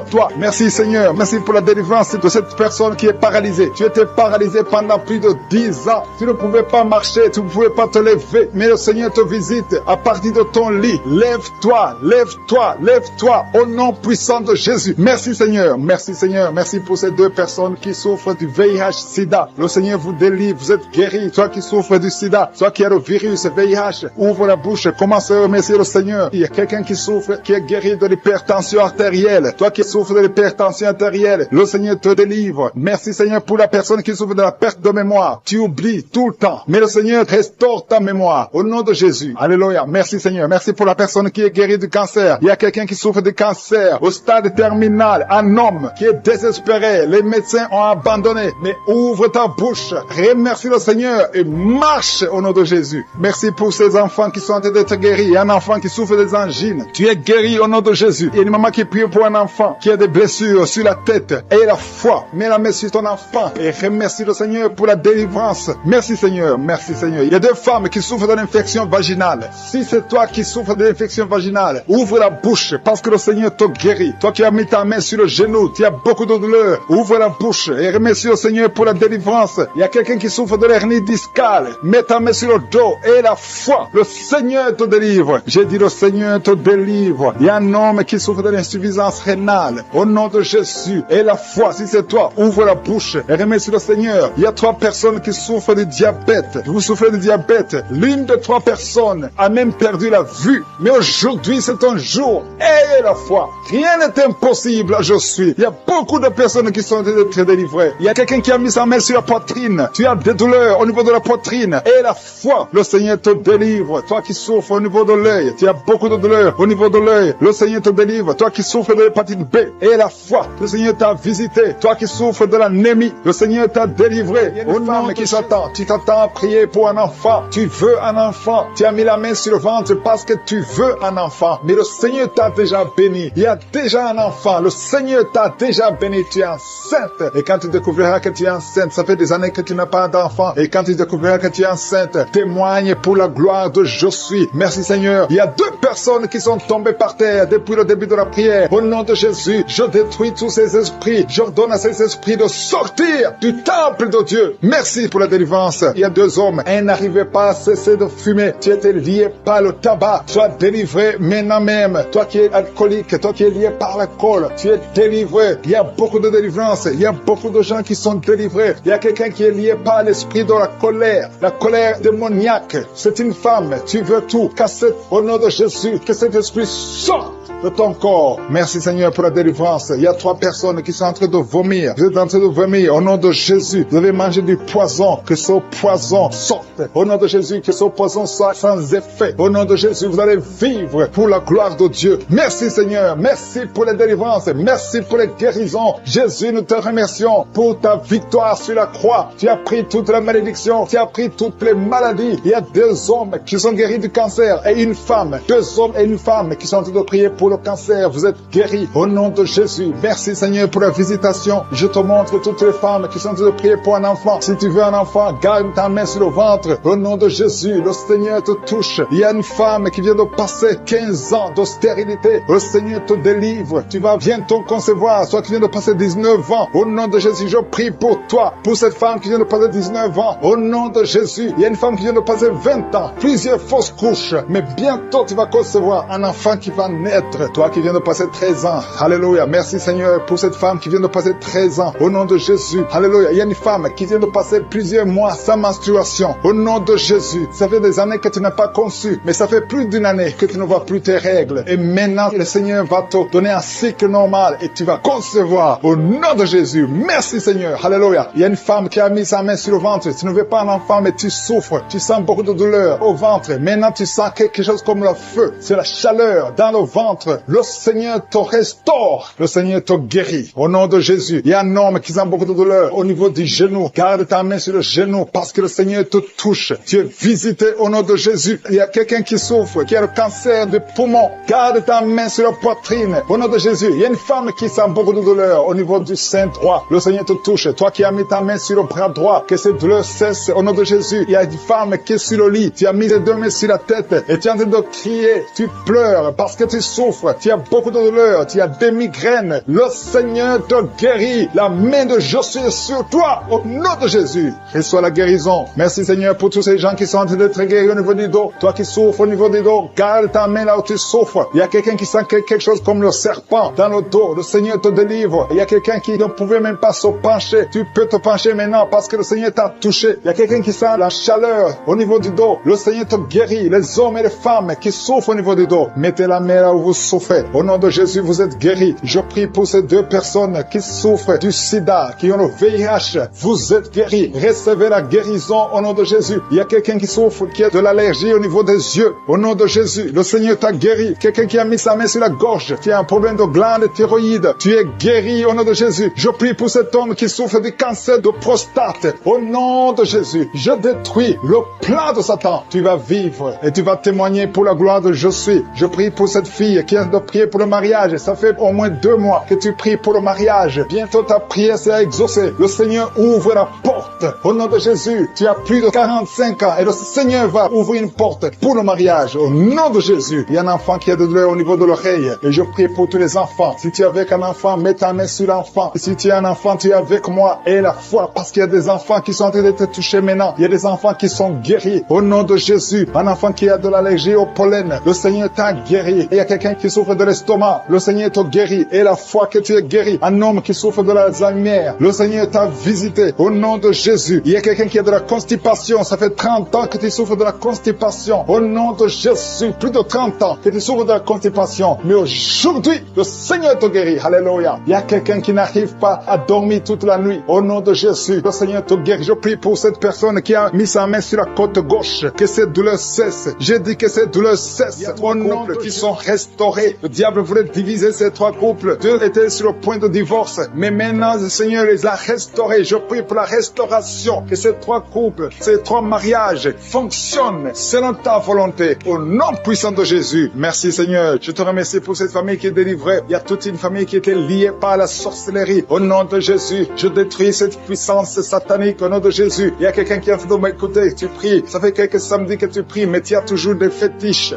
toi. Merci Seigneur. Merci pour la délivrance de cette personne qui est paralysée. Tu étais paralysé pendant plus de 10 ans. Tu ne pouvais pas marcher. Tu ne pouvais pas te lever. Mais le Seigneur te visite à partir de ton lit. Lève-toi, lève-toi, lève-toi au nom puissant de Jésus. Merci Seigneur. Merci Seigneur. Merci pour ces 2 personnes qui souffrent du VIH-Sida. Le Seigneur vous délivre. Vous êtes guéris. Toi qui souffres du Sida, toi qui as le virus VIH, ouvre la bouche. Commence à remercier le Seigneur. Il y a quelqu'un qui souffre, qui est guéri de l'hypertension artérielle. Toi qui souffres de l'hypertension artérielle, le Seigneur te délivre. Merci Seigneur pour la personne qui souffre de la perte de mémoire. Tu oublies tout le temps. Mais le Seigneur restaure ta mémoire. Au nom de Jésus. Alléluia. Merci Seigneur. Merci pour la personne qui est guérie du cancer. Il y a quelqu'un qui souffre de cancer au stade terminal. Un homme qui est désespéré. Les médecins ont abandonné. Mais ouvre ta bouche. Remercie le Seigneur et marche au nom de Jésus. Merci pour ces enfants qui sont en train d'être guéris. Il y a un enfant qui souffre des angines. Tu es guéri au nom de Jésus. Il y a une maman qui prie pour un enfant qui a des blessures sur la tête. Aie la foi. Mets la main sur ton enfant et remercie le Seigneur pour la délivrance. Merci Seigneur. Merci Seigneur. Il y a 2 femmes qui souffrent de l'infection vaginale. Si c'est toi qui souffres de l'infection vaginale, ouvre la bouche parce que le Seigneur te guérit. Toi qui as mis ta main sur le genou, tu as beaucoup de douleur. Ouvre la bouche et remercie le Seigneur pour la délivrance. Il y a quelqu'un qui souffre de l'hernie discale. Mets ta main sur le dos et la foi. Le Seigneur te délivre. J'ai dit le Seigneur te délivre. Il y a un homme qui souffre de l'insuffisance rénale. Au nom de Jésus. Et la foi, si c'est toi, ouvre la bouche et remercie le Seigneur. Il y a 3 personnes qui souffrent de diabète. Vous souffrez de diabète. L'une de 3 personnes a même perdu la vue. Mais aujourd'hui, c'est un jour. Ayez la foi. Rien n'est impossible. Je suis. Il y a beaucoup de personnes qui sont très délivrées. Il y a quelqu'un qui a mis sa main sur la poitrine. Tu as des douleurs au niveau de la poitrine. Et la foi. Le Seigneur te délivre. Toi qui souffres au niveau de l'œil. Tu as beaucoup de douleurs au niveau de l'œil. Le Seigneur te délivre. Toi qui souffres de l'hépatite B. Et la foi. Le Seigneur t'a visité. Toi qui souffres de l'anémie. Le Seigneur t'a délivré. Au nom qui s'attend. Tu t'attends à prier pour un enfant. Tu veux un enfant. Tu as mis la main sur le ventre parce que tu veux un enfant. Mais le Seigneur t'a déjà béni. Il y a déjà un enfant. Le Seigneur t'a déjà béni. Tu es enceinte. Et quand tu découvriras que tu es enceinte, ça fait des années que tu n'as pas d'enfant. Et quand tu découvriras que tu es enceinte, témoigne pour la gloire de Je suis. Merci Seigneur. Il y a 2 personnes qui sont tombées par terre depuis le début de la prière. Au nom de Jésus. Jésus, je détruis tous ces esprits. J'ordonne à ces esprits de sortir du temple de Dieu. Merci pour la délivrance. Il y a 2 hommes. Un n'arrivait pas à cesser de fumer. Tu étais lié par le tabac. Sois délivré maintenant même. Toi qui es alcoolique, toi qui es lié par l'alcool, tu es délivré. Il y a beaucoup de délivrance. Il y a beaucoup de gens qui sont délivrés. Il y a quelqu'un qui est lié par l'esprit de la colère démoniaque. C'est une femme. Tu veux tout casser au nom de Jésus. Que cet esprit sorte de ton corps. Merci Seigneur pour la délivrance. Il y a 3 personnes qui sont en train de vomir. Vous êtes en train de vomir au nom de Jésus. Vous avez mangé du poison. Que ce poison sorte. Au nom de Jésus, que ce poison soit sans effet. Au nom de Jésus, vous allez vivre pour la gloire de Dieu. Merci Seigneur. Merci pour les délivrances. Merci pour les guérisons. Jésus, nous te remercions pour ta victoire sur la croix. Tu as pris toute la malédiction. Tu as pris toutes les maladies. Il y a 2 hommes qui sont guéris du cancer et une femme. 2 hommes et une femme qui sont en train de prier pour le cancer. Vous êtes guéris au nom de Jésus. Merci Seigneur pour la visitation. Je te montre toutes les femmes qui sont en train de prier pour un enfant. Si tu veux un enfant, garde ta main sur le ventre. Au nom de Jésus, le Seigneur te touche. Il y a une femme qui vient de passer 15 ans de stérilité. Le Seigneur te délivre. Tu vas bientôt concevoir. Soit qui vient de passer 19 ans. Au nom de Jésus, je prie pour toi. Pour cette femme qui vient de passer 19 ans. Au nom de Jésus, il y a une femme qui vient de passer 20 ans. Plusieurs fausses couches. Mais bientôt, tu vas concevoir un enfant qui va naître. Toi qui viens de passer 13 ans. Alléluia. Merci Seigneur pour cette femme qui vient de passer 13 ans. Au nom de Jésus. Alléluia. Il y a une femme qui vient de passer plusieurs mois sans menstruation. Au nom de Jésus. Ça fait des années que tu n'as pas conçu. Mais ça fait plus d'une année que tu ne vois plus tes règles. Et maintenant, le Seigneur va te donner un cycle normal et tu vas concevoir. Au nom de Jésus. Merci Seigneur. Alléluia. Il y a une femme qui a mis sa main sur le ventre. Tu ne veux pas un enfant, mais tu souffres. Tu sens beaucoup de douleur au ventre. Maintenant, tu sens quelque chose comme le feu. C'est la chaleur dans le ventre. Le Seigneur te restaure. Le Seigneur te guérit. Au nom de Jésus. Il y a un homme qui sent beaucoup de douleur au niveau du genou. Garde ta main sur le genou parce que le Seigneur te touche. Tu es visité au nom de Jésus. Il y a quelqu'un qui souffre, qui a le cancer du poumon. Garde ta main sur la poitrine. Au nom de Jésus. Il y a une femme qui sent beaucoup de douleur au niveau du sein droit. Le Seigneur te touche. Toi qui as mis ta main sur le bras droit, que cette douleur cesse au nom de Jésus. Il y a une femme qui est sur le lit. Tu as mis les 2 mains sur la tête et tu es en train de crier. Tu pleures parce que tu souffres. Tu as beaucoup de douleur. Tu as des migraines. Le Seigneur te guérit. La main de Josué est sur toi. Au nom de Jésus. Reçois la guérison. Merci Seigneur pour tous ces gens qui sont en train d'être guéris au niveau du dos. Toi qui souffres au niveau du dos, garde ta main là où tu souffres. Il y a quelqu'un qui sent quelque chose comme le serpent dans le dos. Le Seigneur te délivre. Il y a quelqu'un qui ne pouvait même pas se pencher. Tu peux te pencher maintenant parce que le Seigneur t'a touché. Il y a quelqu'un qui sent la chaleur au niveau du dos. Le Seigneur te guérit. Les hommes et les femmes qui souffrent au niveau du dos, mettez la main là où vous souffrez. Au nom de Jésus, vous êtes guéris. Je prie pour ces 2 personnes qui souffrent du sida, qui ont le VIH. Vous êtes guéris. Recevez la guérison au nom de Jésus. Il y a quelqu'un qui souffre, qui a de l'allergie au niveau des yeux. Au nom de Jésus, le Seigneur t'a guéri. Quelqu'un qui a mis sa main sur la gorge, qui a un problème de glande thyroïde. Tu es guéri au nom de Jésus. Je prie pour cet homme qui souffre du cancer de prostate. Au nom de Jésus, je détruis le plan de Satan. Tu vas vivre et tu vas témoigner pour la gloire de Je suis. Je prie pour cette fille qui a de prier pour le mariage. Ça fait au moins 2 mois que tu pries pour le mariage. Bientôt ta prière sera exaucée. Le Seigneur ouvre la porte. Au nom de Jésus, tu as plus de 45 ans et le Seigneur va ouvrir une porte pour le mariage. Au nom de Jésus, il y a un enfant qui a de douleur au niveau de l'oreille. Et je prie pour tous les enfants. Si tu es avec un enfant, mets ta main sur l'enfant. Si tu es un enfant, tu es avec moi. Et la foi, parce qu'il y a des enfants qui sont en train d'être touchés maintenant. Il y a des enfants qui sont guéris. Au nom de Jésus, un enfant qui a de l'allergie au pollen, le Seigneur t'a guéri. Et il y a quelqu'un qui souffre de l'estomac, le Seigneur t'a guéri. Et la foi que tu es guéri. Un homme qui souffre de l'Alzheimer, le Seigneur t'a visité. Au nom de Jésus, il y a quelqu'un qui a de la constipation. Ça fait 30 ans que tu souffres de la constipation. Au nom de Jésus, plus de 30 ans que tu souffres de la constipation. Mais aujourd'hui, le Seigneur te guérit. Alléluia. Il y a quelqu'un qui n'arrive pas à dormir toute la nuit. Au nom de Jésus, le Seigneur te guérit. Je prie pour cette personne qui a mis sa main sur la côte gauche. Que cette douleur cesse. J'ai dit que cette douleur cesse. Il y a 3 couples qui sont restaurés. Le diable voulait diviser ces 3 couples. 2 étaient sur le point de divorce. Mais maintenant, le Seigneur les a restaurés. Je prie pour la restauration. Que ces 3 couples, ces 3 mariages fonctionnent selon ta volonté. Au nom puissant de Jésus. Merci Seigneur. Je te remercie pour cette famille qui est délivrée. Il y a toute une famille qui était liée par la sorcellerie. Au nom de Jésus, je détruis cette puissance satanique. Au nom de Jésus, il y a quelqu'un qui a fait de m'écouter. Tu pries. Ça fait quelques samedis que tu pries, mais tu as toujours des fétiches,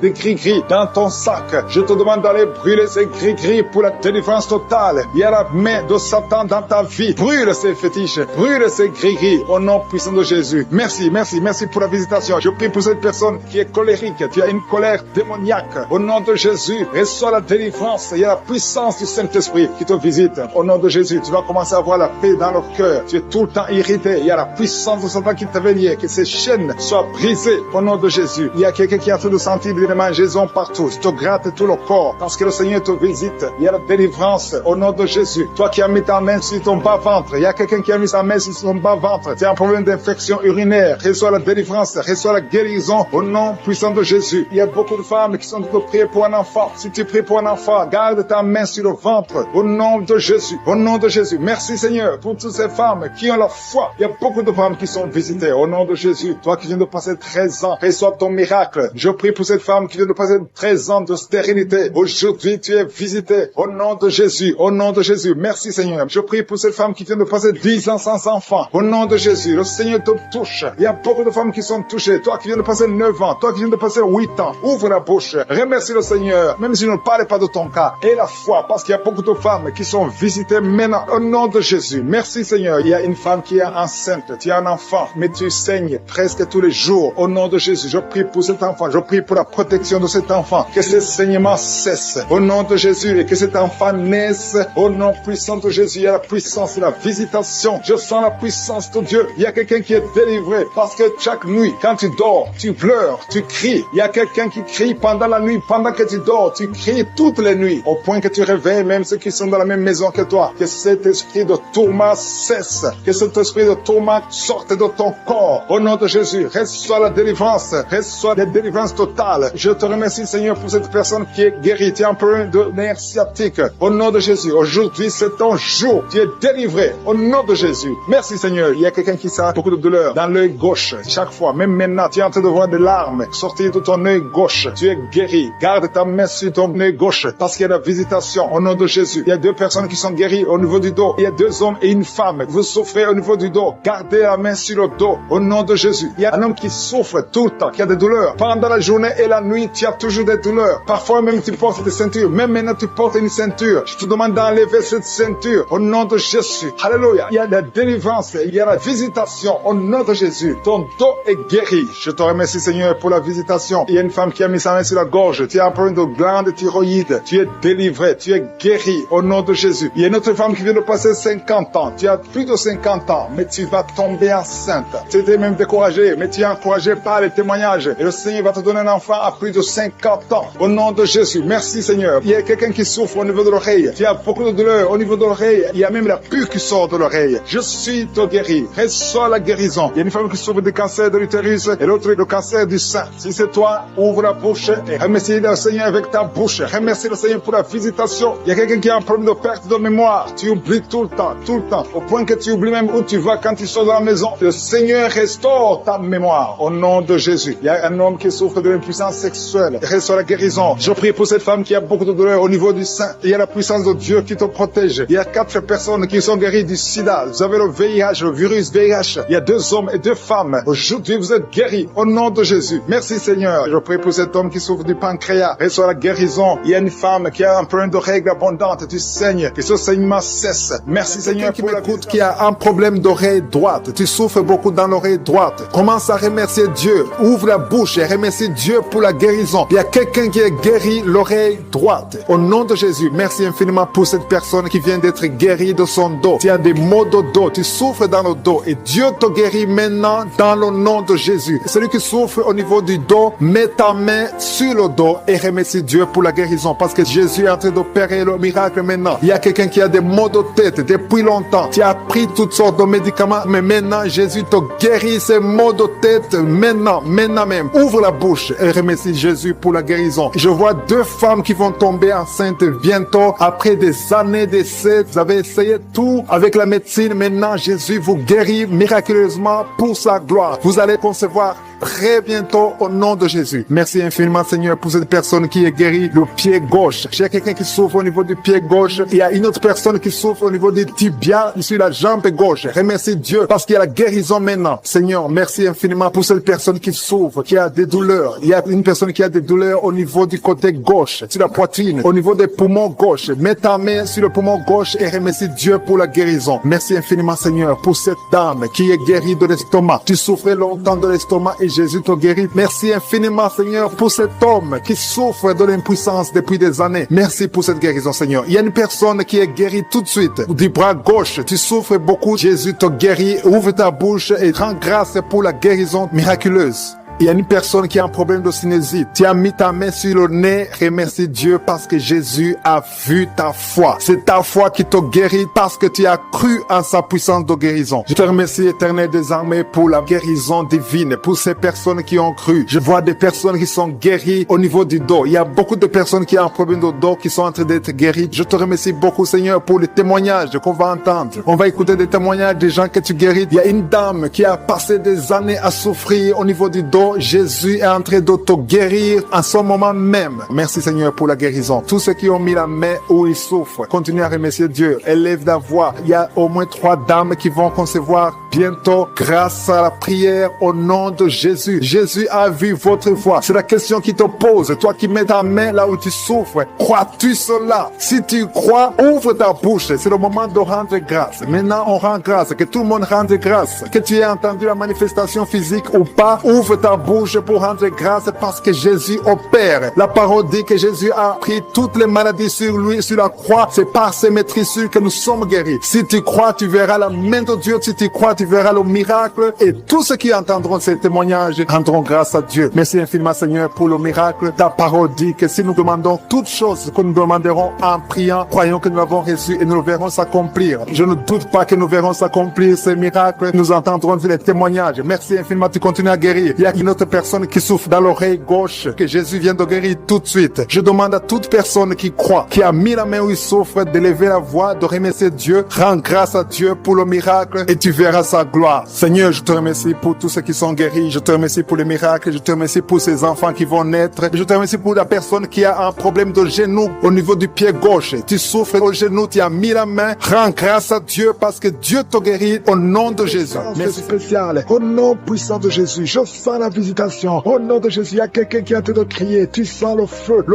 des gris-gris dans ton sac. démoniaques. Je te demande d'aller brûler ces gris-gris pour la délivrance totale. Il y a la main de Satan dans ta vie. Brûle ces fétiches, brûle ces gris-gris au nom puissant de Jésus. Merci, merci, merci pour la visitation. Je prie pour cette personne qui est colérique. Tu as une colère démoniaque. Au nom de Jésus, reçois la délivrance. Il y a la puissance du Saint-Esprit qui te visite. Au nom de Jésus, tu vas commencer à avoir la paix dans le cœur. Tu es tout le temps irrité. Il y a la puissance de Satan qui t'avenir. Que ces chaînes soient brisées au nom de Jésus. Il y a quelqu'un qui est en train de sentir des mangeaisons partout. Tu te grattes tout le corps parce que le Seigneur te visite. Il y a la délivrance au nom de Jésus. Toi qui as mis ta main sur ton bas-ventre, il y a quelqu'un qui a mis sa main sur son bas-ventre. Tu as un problème d'infection urinaire. Reçois la délivrance, reçois la guérison au nom puissant de Jésus. Il y a beaucoup de femmes qui sont en train de prier pour un enfant. Si tu pries pour un enfant, garde ta main sur le ventre au nom de Jésus. Au nom de Jésus. Merci Seigneur pour toutes ces femmes qui ont la foi. Il y a beaucoup de femmes qui sont visitées au nom de Jésus. Toi qui viens de passer 13 ans, reçois ton miracle. Je prie pour cette femme qui vient de passer 13 ans de stérilité. Aujourd'hui, tu es visité au nom de Jésus. Au nom de Jésus. Merci Seigneur. Je prie pour cette femme qui vient de passer 10 ans sans enfant. Au nom de Jésus. Le Seigneur te touche. Il y a beaucoup de femmes qui sont touchées. Toi qui viens de passer 9 ans. Toi qui viens de passer 8 ans. Ouvre la bouche. Remercie le Seigneur. Même si je ne parle pas de ton cas. Et la foi. Parce qu'il y a beaucoup de femmes qui sont visitées maintenant. Au nom de Jésus. Merci Seigneur. Il y a une femme qui est enceinte. Tu as un enfant. Mais tu saignes presque tous les jours. Au nom de Jésus. Je prie pour cet enfant. Je prie pour la protection de cet enfant. Que ce saignement cesse. Au nom de Jésus. Et que cet enfant naisse. Au nom puissant de Jésus. Il y a la puissance de la visitation. Je sens la puissance de Dieu. Il y a quelqu'un qui est délivré. Parce que chaque nuit, quand tu dors, tu pleures, tu cries. Il y a quelqu'un qui crie pendant la nuit. Pendant que tu dors, tu cries toutes les nuits. Au point que tu réveilles même ceux qui sont dans la même maison que toi. Que cet esprit de tourment cesse. Que cet esprit de tourment sorte de ton corps. Au nom de Jésus, reçois la délivrance. Reçois la délivrance totale. Je te remercie Seigneur pour cette personne qui est guérie. Tu es un problème de nerf sciatique. Au nom de Jésus, aujourd'hui c'est ton jour. Tu es délivré. Au nom de Jésus. Merci Seigneur. Il y a quelqu'un qui sent beaucoup de douleur dans l'œil gauche. Chaque fois, même maintenant, tu es en train de voir des larmes sortir de ton œil gauche. Tu es guéri. Garde ta main sur ton œil gauche parce qu'il y a la visitation au nom de Jésus. Il y a 2 personnes qui sont guéries au niveau du dos. Il y a 2 hommes et une femme. Vous souffrez au niveau du dos. Gardez la main sur le dos au nom de Jésus. Il y a un homme qui souffre tout le temps, qui a des douleurs. Pendant la journée et la nuit, tu as toujours des douleurs. Parfois même tu portes des ceintures. Même maintenant tu portes une ceinture. Je te demande d'enlever cette ceinture au nom de Jésus. Alléluia. Il y a la délivrance. Il y a la visitation au nom de Jésus. Ton dos est guéri. Je te remercie Seigneur pour la visitation. Il y a une femme qui a mis sa main sur la gorge. Tu as un problème de glande thyroïde. Tu es délivré. Tu es guéri au nom de Jésus. Il y a une autre femme qui vient de passer 50 ans. Tu as plus de 50 ans, mais tu vas tomber enceinte. Tu étais même découragé, mais tu es encouragé par les témoignages. Et le Seigneur va te donner un enfant à plus de 50 ans. Au nom de Jésus. Merci Seigneur. Il y a quelqu'un qui souffre au niveau de l'oreille. Tu as beaucoup de douleur au niveau de l'oreille. Il y a même la pus qui sort de l'oreille. Je suis te guéri. Reçois la guérison. Il y a une femme qui souffre du cancer de l'utérus et l'autre le cancer du sein. Si c'est toi, ouvre la bouche et remercie le Seigneur avec ta bouche. Remercie le Seigneur pour la visitation. Il y a quelqu'un qui a un problème de perte de mémoire. Tu oublies tout le temps, au point que tu oublies même où tu vas quand tu sors de la maison. Le Seigneur restaure ta mémoire au nom de Jésus. Il y a un homme qui souffre de l'impuissance sexuelle. Reçois la guérison. Je prie pour cette femme qui a beaucoup de douleur au niveau du sein. Il y a la puissance de Dieu qui te protège. Il y a 4 personnes qui sont guéries du sida. Vous avez le VIH, le virus VIH. Il y a 2 hommes et 2 femmes. Aujourd'hui, vous êtes guéris au nom de Jésus. Merci Seigneur. Je prie pour cet homme qui souffre du pancréas. Reçois la guérison. Il y a une femme qui a un problème de règles abondantes. Tu saignes. Que ce saignement cesse. Merci Seigneur pour l'écoute qui a un problème d'oreille droite. Tu souffres beaucoup dans l'oreille droite. Commence à remercier Dieu. Ouvre la bouche et remercie Dieu pour la guérison. Il y a quelqu'un qui est guéri l'oreille droite. Au nom de Jésus, merci infiniment pour cette personne qui vient d'être guérie de son dos. Tu as des maux de dos. Tu souffres dans le dos et Dieu te guérit maintenant dans le nom de Jésus. Celui qui souffre au niveau du dos, mets ta main sur le dos et remercie Dieu pour la guérison parce que Jésus est en train d'opérer le miracle maintenant. Il y a quelqu'un qui a des maux de tête depuis longtemps. Tu as pris toutes sortes de médicaments, mais maintenant Jésus te guérit ces maux de tête maintenant même. Ouvre la bouche et remercie Jésus pour la guérison. Je vois 2 femmes qui vont tomber enceintes bientôt après des années d'essais. Vous avez essayé tout avec la médecine. Maintenant, Jésus vous guérit miraculeusement pour sa gloire. Vous allez concevoir très bientôt au nom de Jésus. Merci infiniment, Seigneur, pour cette personne qui est guérie le pied gauche. J'ai quelqu'un qui souffre au niveau du pied gauche. Il y a une autre personne qui souffre au niveau des tibias sur la jambe gauche. Remercie Dieu parce qu'il y a la guérison maintenant. Seigneur, merci infiniment pour cette personne qui souffre, qui a des douleurs. Il y a une personne qui a des douleurs au niveau du côté gauche, sur la poitrine, au niveau des poumons gauche. Mets ta main sur le poumon gauche et remercie Dieu pour la guérison. Merci infiniment, Seigneur, pour cette dame qui est guérie de l'estomac. Tu souffrais longtemps de l'estomac et Jésus t'a guéri. Merci infiniment, Seigneur, pour cet homme qui souffre de l'impuissance depuis des années. Merci pour cette guérison, Seigneur. Il y a une personne qui est guérie tout de suite du bras gauche. Tu souffres beaucoup. Jésus t'a guéri. Ouvre ta bouche et rends grâce pour la guérison miraculeuse. Il y a une personne qui a un problème de sinusite. Tu as mis ta main sur le nez. Remercie Dieu parce que Jésus a vu ta foi. C'est ta foi qui t'a guéri parce que tu as cru en sa puissance de guérison. Je te remercie, Éternel des armées, pour la guérison divine, pour ces personnes qui ont cru. Je vois des personnes qui sont guéries au niveau du dos. Il y a beaucoup de personnes qui ont un problème de dos qui sont en train d'être guéries. Je te remercie beaucoup, Seigneur, pour les témoignages qu'on va entendre. On va écouter des témoignages des gens que tu guéris. Il y a une dame qui a passé des années à souffrir au niveau du dos. Jésus est en train de te guérir en ce moment même. Merci, Seigneur, pour la guérison. Tous ceux qui ont mis la main où ils souffrent, continuez à remercier Dieu. Élève la voix. Il y a au moins 3 dames qui vont concevoir bientôt grâce à la prière au nom de Jésus. Jésus a vu votre foi. C'est la question qui te pose. Toi qui mets ta main là où tu souffres, crois-tu cela? Si tu crois, ouvre ta bouche. C'est le moment de rendre grâce. Maintenant, on rend grâce. Que tout le monde rende grâce. Que tu aies entendu la manifestation physique ou pas, ouvre ta bouche pour rendre grâce parce que Jésus opère. La parole dit que Jésus a pris toutes les maladies sur lui, sur la croix. C'est par ses maîtrisures que nous sommes guéris. Si tu crois, tu verras la main de Dieu. Si tu crois, tu verras le miracle. Et tous ceux qui entendront ces témoignages rendront grâce à Dieu. Merci infiniment, Seigneur, pour le miracle. Ta parole dit que si nous demandons toutes choses que nous demanderons en priant, croyons que nous l'avons reçu et nous le verrons s'accomplir. Je ne doute pas que nous verrons s'accomplir ces miracles. Nous entendrons les témoignages. Merci infiniment, tu continues à guérir. Il y a une autre personne qui souffre dans l'oreille gauche, que Jésus vient de guérir tout de suite. Je demande à toute personne qui croit, qui a mis la main où il souffre, de lever la voix, de remercier Dieu. Rends grâce à Dieu pour le miracle et tu verras sa gloire. Seigneur, je te remercie pour tous ceux qui sont guéris. Je te remercie pour les miracles. Je te remercie pour ces enfants qui vont naître. Je te remercie pour la personne qui a un problème de genou au niveau du pied gauche. Tu souffres au genou, tu as mis la main. Rends grâce à Dieu parce que Dieu te guérit au nom de Jésus. Merci spécial. Au nom puissant de Jésus, je sens la visitation. Au nom de Jésus, il y a quelqu'un qui est en train de crier. Tu sens le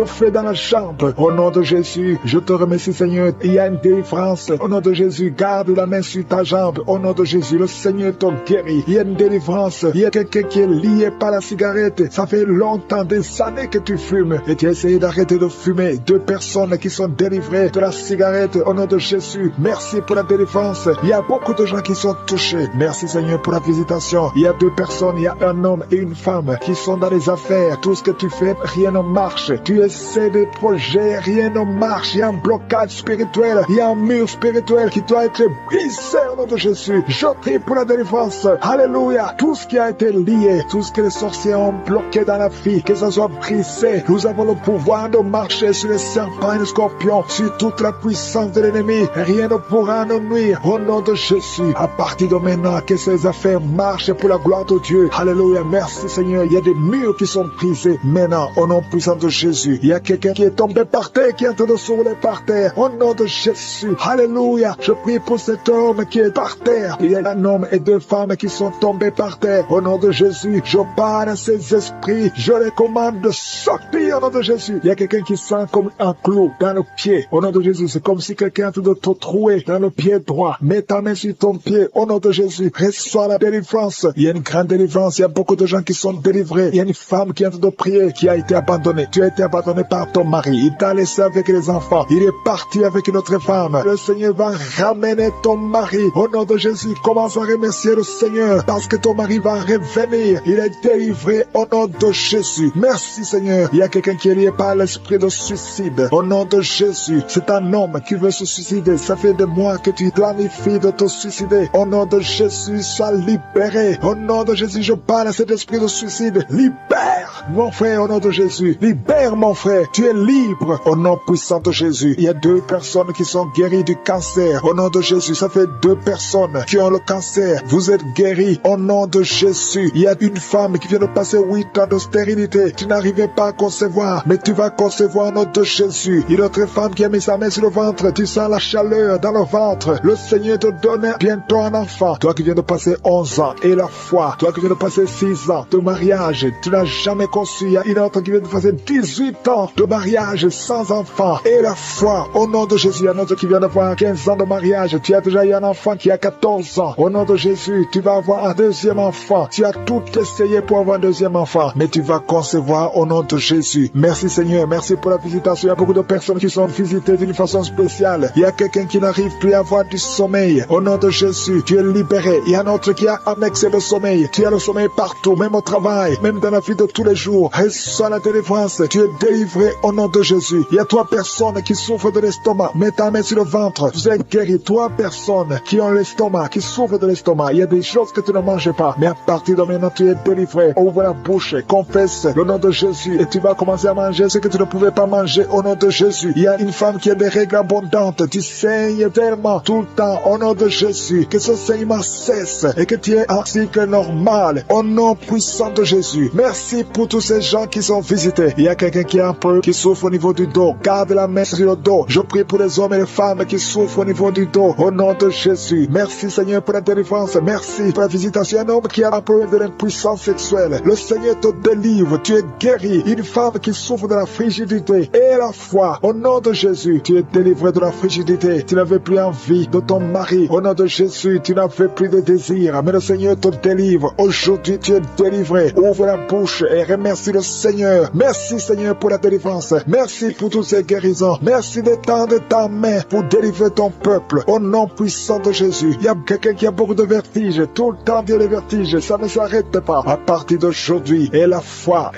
feu dans la chambre. Au nom de Jésus, je te remercie, Seigneur. Il y a une délivrance. Au nom de Jésus, garde la main sur ta jambe. Au nom de Jésus, le Seigneur te guérit. Il y a une délivrance. Il y a quelqu'un qui est lié par la cigarette. Ça fait longtemps, des années que tu fumes. Et tu as essayé d'arrêter de fumer. 2 personnes qui sont délivrées de la cigarette. Au nom de Jésus, merci pour la délivrance. Il y a beaucoup de gens qui sont touchés. Merci, Seigneur, pour la visitation. Il y a 2 personnes. Il y a un homme et une femme qui sont dans les affaires. Tout ce que tu fais, rien ne marche. Tu essaies des projets, rien ne marche. Il y a un blocage spirituel. Il y a un mur spirituel qui doit être brisé au nom de Jésus. Je prie pour la délivrance. Alléluia. Tout ce qui a été lié, tout ce que les sorciers ont bloqué dans la vie, que ça soit brisé. Nous avons le pouvoir de marcher sur les serpents et les scorpions, sur toute la puissance de l'ennemi. Rien ne pourra nous nuire. Au nom de Jésus, à partir de maintenant, que ces affaires marchent pour la gloire de Dieu. Alléluia. Merci, Seigneur. Il y a des murs qui sont brisés maintenant au nom puissant de Jésus. Il y a quelqu'un qui est tombé par terre, qui est en train de s'ouler par terre. Au nom de Jésus. Alléluia. Je prie pour cet homme qui est par terre. Il y a un homme et 2 femmes qui sont tombés par terre. Au nom de Jésus, je parle à ces esprits. Je les commande de sortir au nom de Jésus. Il y a quelqu'un qui sent comme un clou dans le pied. Au nom de Jésus, c'est comme si quelqu'un est en train de te trouer dans le pied droit. Mets ta main sur ton pied. Au nom de Jésus, reçois la délivrance. Il y a une grande délivrance. Il y a beaucoup de gens qui sont délivrés. Il y a une femme qui est en train de prier, qui a été abandonnée. Tu as été abandonné par ton mari. Il t'a laissé avec les enfants. Il est parti avec une autre femme. Le Seigneur va ramener ton mari. Au nom de Jésus, commence à remercier le Seigneur parce que ton mari va revenir. Il est délivré au nom de Jésus. Merci, Seigneur. Il y a quelqu'un qui est lié par l'esprit de suicide. Au nom de Jésus, c'est un homme qui veut se suicider. Ça fait des mois que tu planifies de te suicider. Au nom de Jésus, sois libéré. Au nom de Jésus, je parle à cet esprit de suicide. Libère mon frère au nom de Jésus. Libère mon frère. Tu es libre au nom puissant de Jésus. Il y a 2 personnes qui sont guéries du cancer. Au nom de Jésus, ça fait 2 personnes qui ont le cancer cancer, vous êtes guéri au nom de Jésus. Il y a une femme qui vient de passer 8 ans de stérilité. Tu n'arrivais pas à concevoir, mais tu vas concevoir au nom de Jésus. Une autre femme qui a mis sa main sur le ventre, tu sens la chaleur dans le ventre. Le Seigneur te donne bientôt un enfant. Toi qui viens de passer 11 ans et la foi, toi qui viens de passer 6 ans de mariage, tu n'as jamais conçu. Il y a une autre qui vient de passer 18 ans de mariage sans enfant et la foi au nom de Jésus. Il y a un autre qui vient d'avoir 15 ans de mariage. Tu as déjà eu un enfant qui a 14 ans. Au nom de Jésus, tu vas avoir un deuxième enfant. Tu as tout essayé pour avoir un deuxième enfant, mais tu vas concevoir au nom de Jésus. Merci Seigneur, merci pour la visitation. Il y a beaucoup de personnes qui sont visitées d'une façon spéciale. Il y a quelqu'un qui n'arrive plus à avoir du sommeil. Au nom de Jésus, tu es libéré. Il y a un autre qui a annexé le sommeil. Tu as le sommeil partout, même au travail, même dans la vie de tous les jours. Reçois la délivrance. Tu es délivré au nom de Jésus. Il y a 3 personnes qui souffrent de l'estomac. Mets ta main sur le ventre. Vous êtes guéri. 3 personnes qui ont l'estomac, qui souffrent de l'estomac. Il y a des choses que tu ne manges pas, mais à partir de maintenant, tu es délivré. Ouvre la bouche, confesse le nom de Jésus et tu vas commencer à manger ce que tu ne pouvais pas manger au nom de Jésus. Il y a une femme qui a des règles abondantes. Tu saignes tellement tout le temps au nom de Jésus. Que ce saignement cesse et que tu aies un cycle normal au nom puissant de Jésus. Merci pour tous ces gens qui sont visités. Il y a quelqu'un qui a un peu, qui souffre au niveau du dos. Garde la main sur le dos. Je prie pour les hommes et les femmes qui souffrent au niveau du dos au nom de Jésus. Merci Seigneur pour la délivrance. Merci pour la visitation. Un homme qui a un problème de l'impuissance sexuelle. Le Seigneur te délivre. Tu es guéri. Une femme qui souffre de la frigidité et la foi. Au nom de Jésus, tu es délivré de la frigidité. Tu n'avais plus envie de ton mari. Au nom de Jésus, tu n'avais plus de désir. Mais le Seigneur te délivre. Aujourd'hui, tu es délivré. Ouvre la bouche et remercie le Seigneur. Merci Seigneur pour la délivrance. Merci pour toutes ces guérisons. Merci d'étendre ta main pour délivrer ton peuple. Au nom puissant de Jésus. Il y a quelqu'un qui a beaucoup de vertiges. Tout le temps, il y a des vertiges. Ça ne s'arrête pas. À partir d'aujourd'hui, et la foi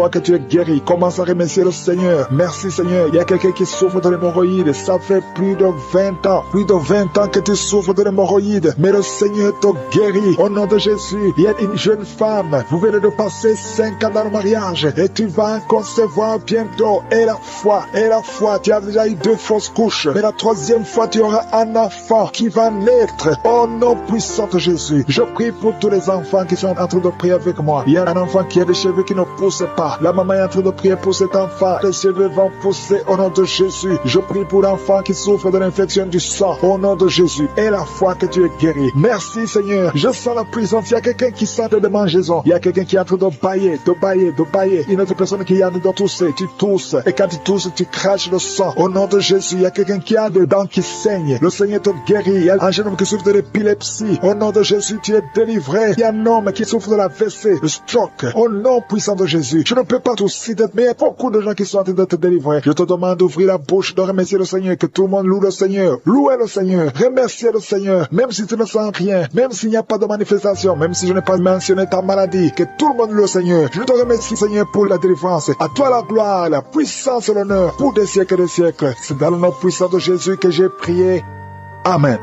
que tu es guéri. Commence à remercier le Seigneur. Merci Seigneur. Il y a quelqu'un qui souffre de l'hémorroïde. Ça fait plus de 20 ans. Plus de 20 ans que tu souffres de l'hémorroïde. Mais le Seigneur te guérit. Au nom de Jésus. Il y a une jeune femme. Vous venez de passer 5 ans dans le mariage. Et tu vas concevoir bientôt. Et la foi. Tu as déjà eu 2 fausses couches. Mais la 3e fois, tu auras un enfant qui va naître. Au nom puissant de Jésus. Je prie pour tous les enfants qui sont en train de prier avec moi. Il y a un enfant qui a des cheveux qui ne poussent pas. La maman est en train de prier pour cet enfant. Les cheveux vont pousser au nom de Jésus. Je prie pour l'enfant qui souffre de l'infection du sang. Au nom de Jésus. Et la foi que tu es guéri. Merci Seigneur. Je sens la puissance. Il y a quelqu'un qui sent de démangeaison. Il y a quelqu'un qui est en train de bailler. Une autre personne qui est en train de tousser. Tu tousses. Et quand tu tousses, tu craches le sang. Au nom de Jésus. Il y a quelqu'un qui a des dents qui saignent. Le Seigneur te guérit. Il y a un jeune homme qui souffre de l'épilepsie. Au nom de Jésus, tu es délivré. Il y a un homme qui souffre de la WC, le stroke. Au nom puissant de Jésus. Je ne peux pas tout citer, mais il y a beaucoup de gens qui sont en train de te délivrer. Je te demande d'ouvrir la bouche, de remercier le Seigneur, que tout le monde loue le Seigneur. Louez le Seigneur. Remerciez le Seigneur. Même si tu ne sens rien, même s'il n'y a pas de manifestation, même si je n'ai pas mentionné ta maladie, que tout le monde loue le Seigneur. Je te remercie, Seigneur, pour la délivrance. À toi la gloire, la puissance et l'honneur pour des siècles et des siècles. C'est dans le nom puissant de Jésus que j'ai prié. Amen.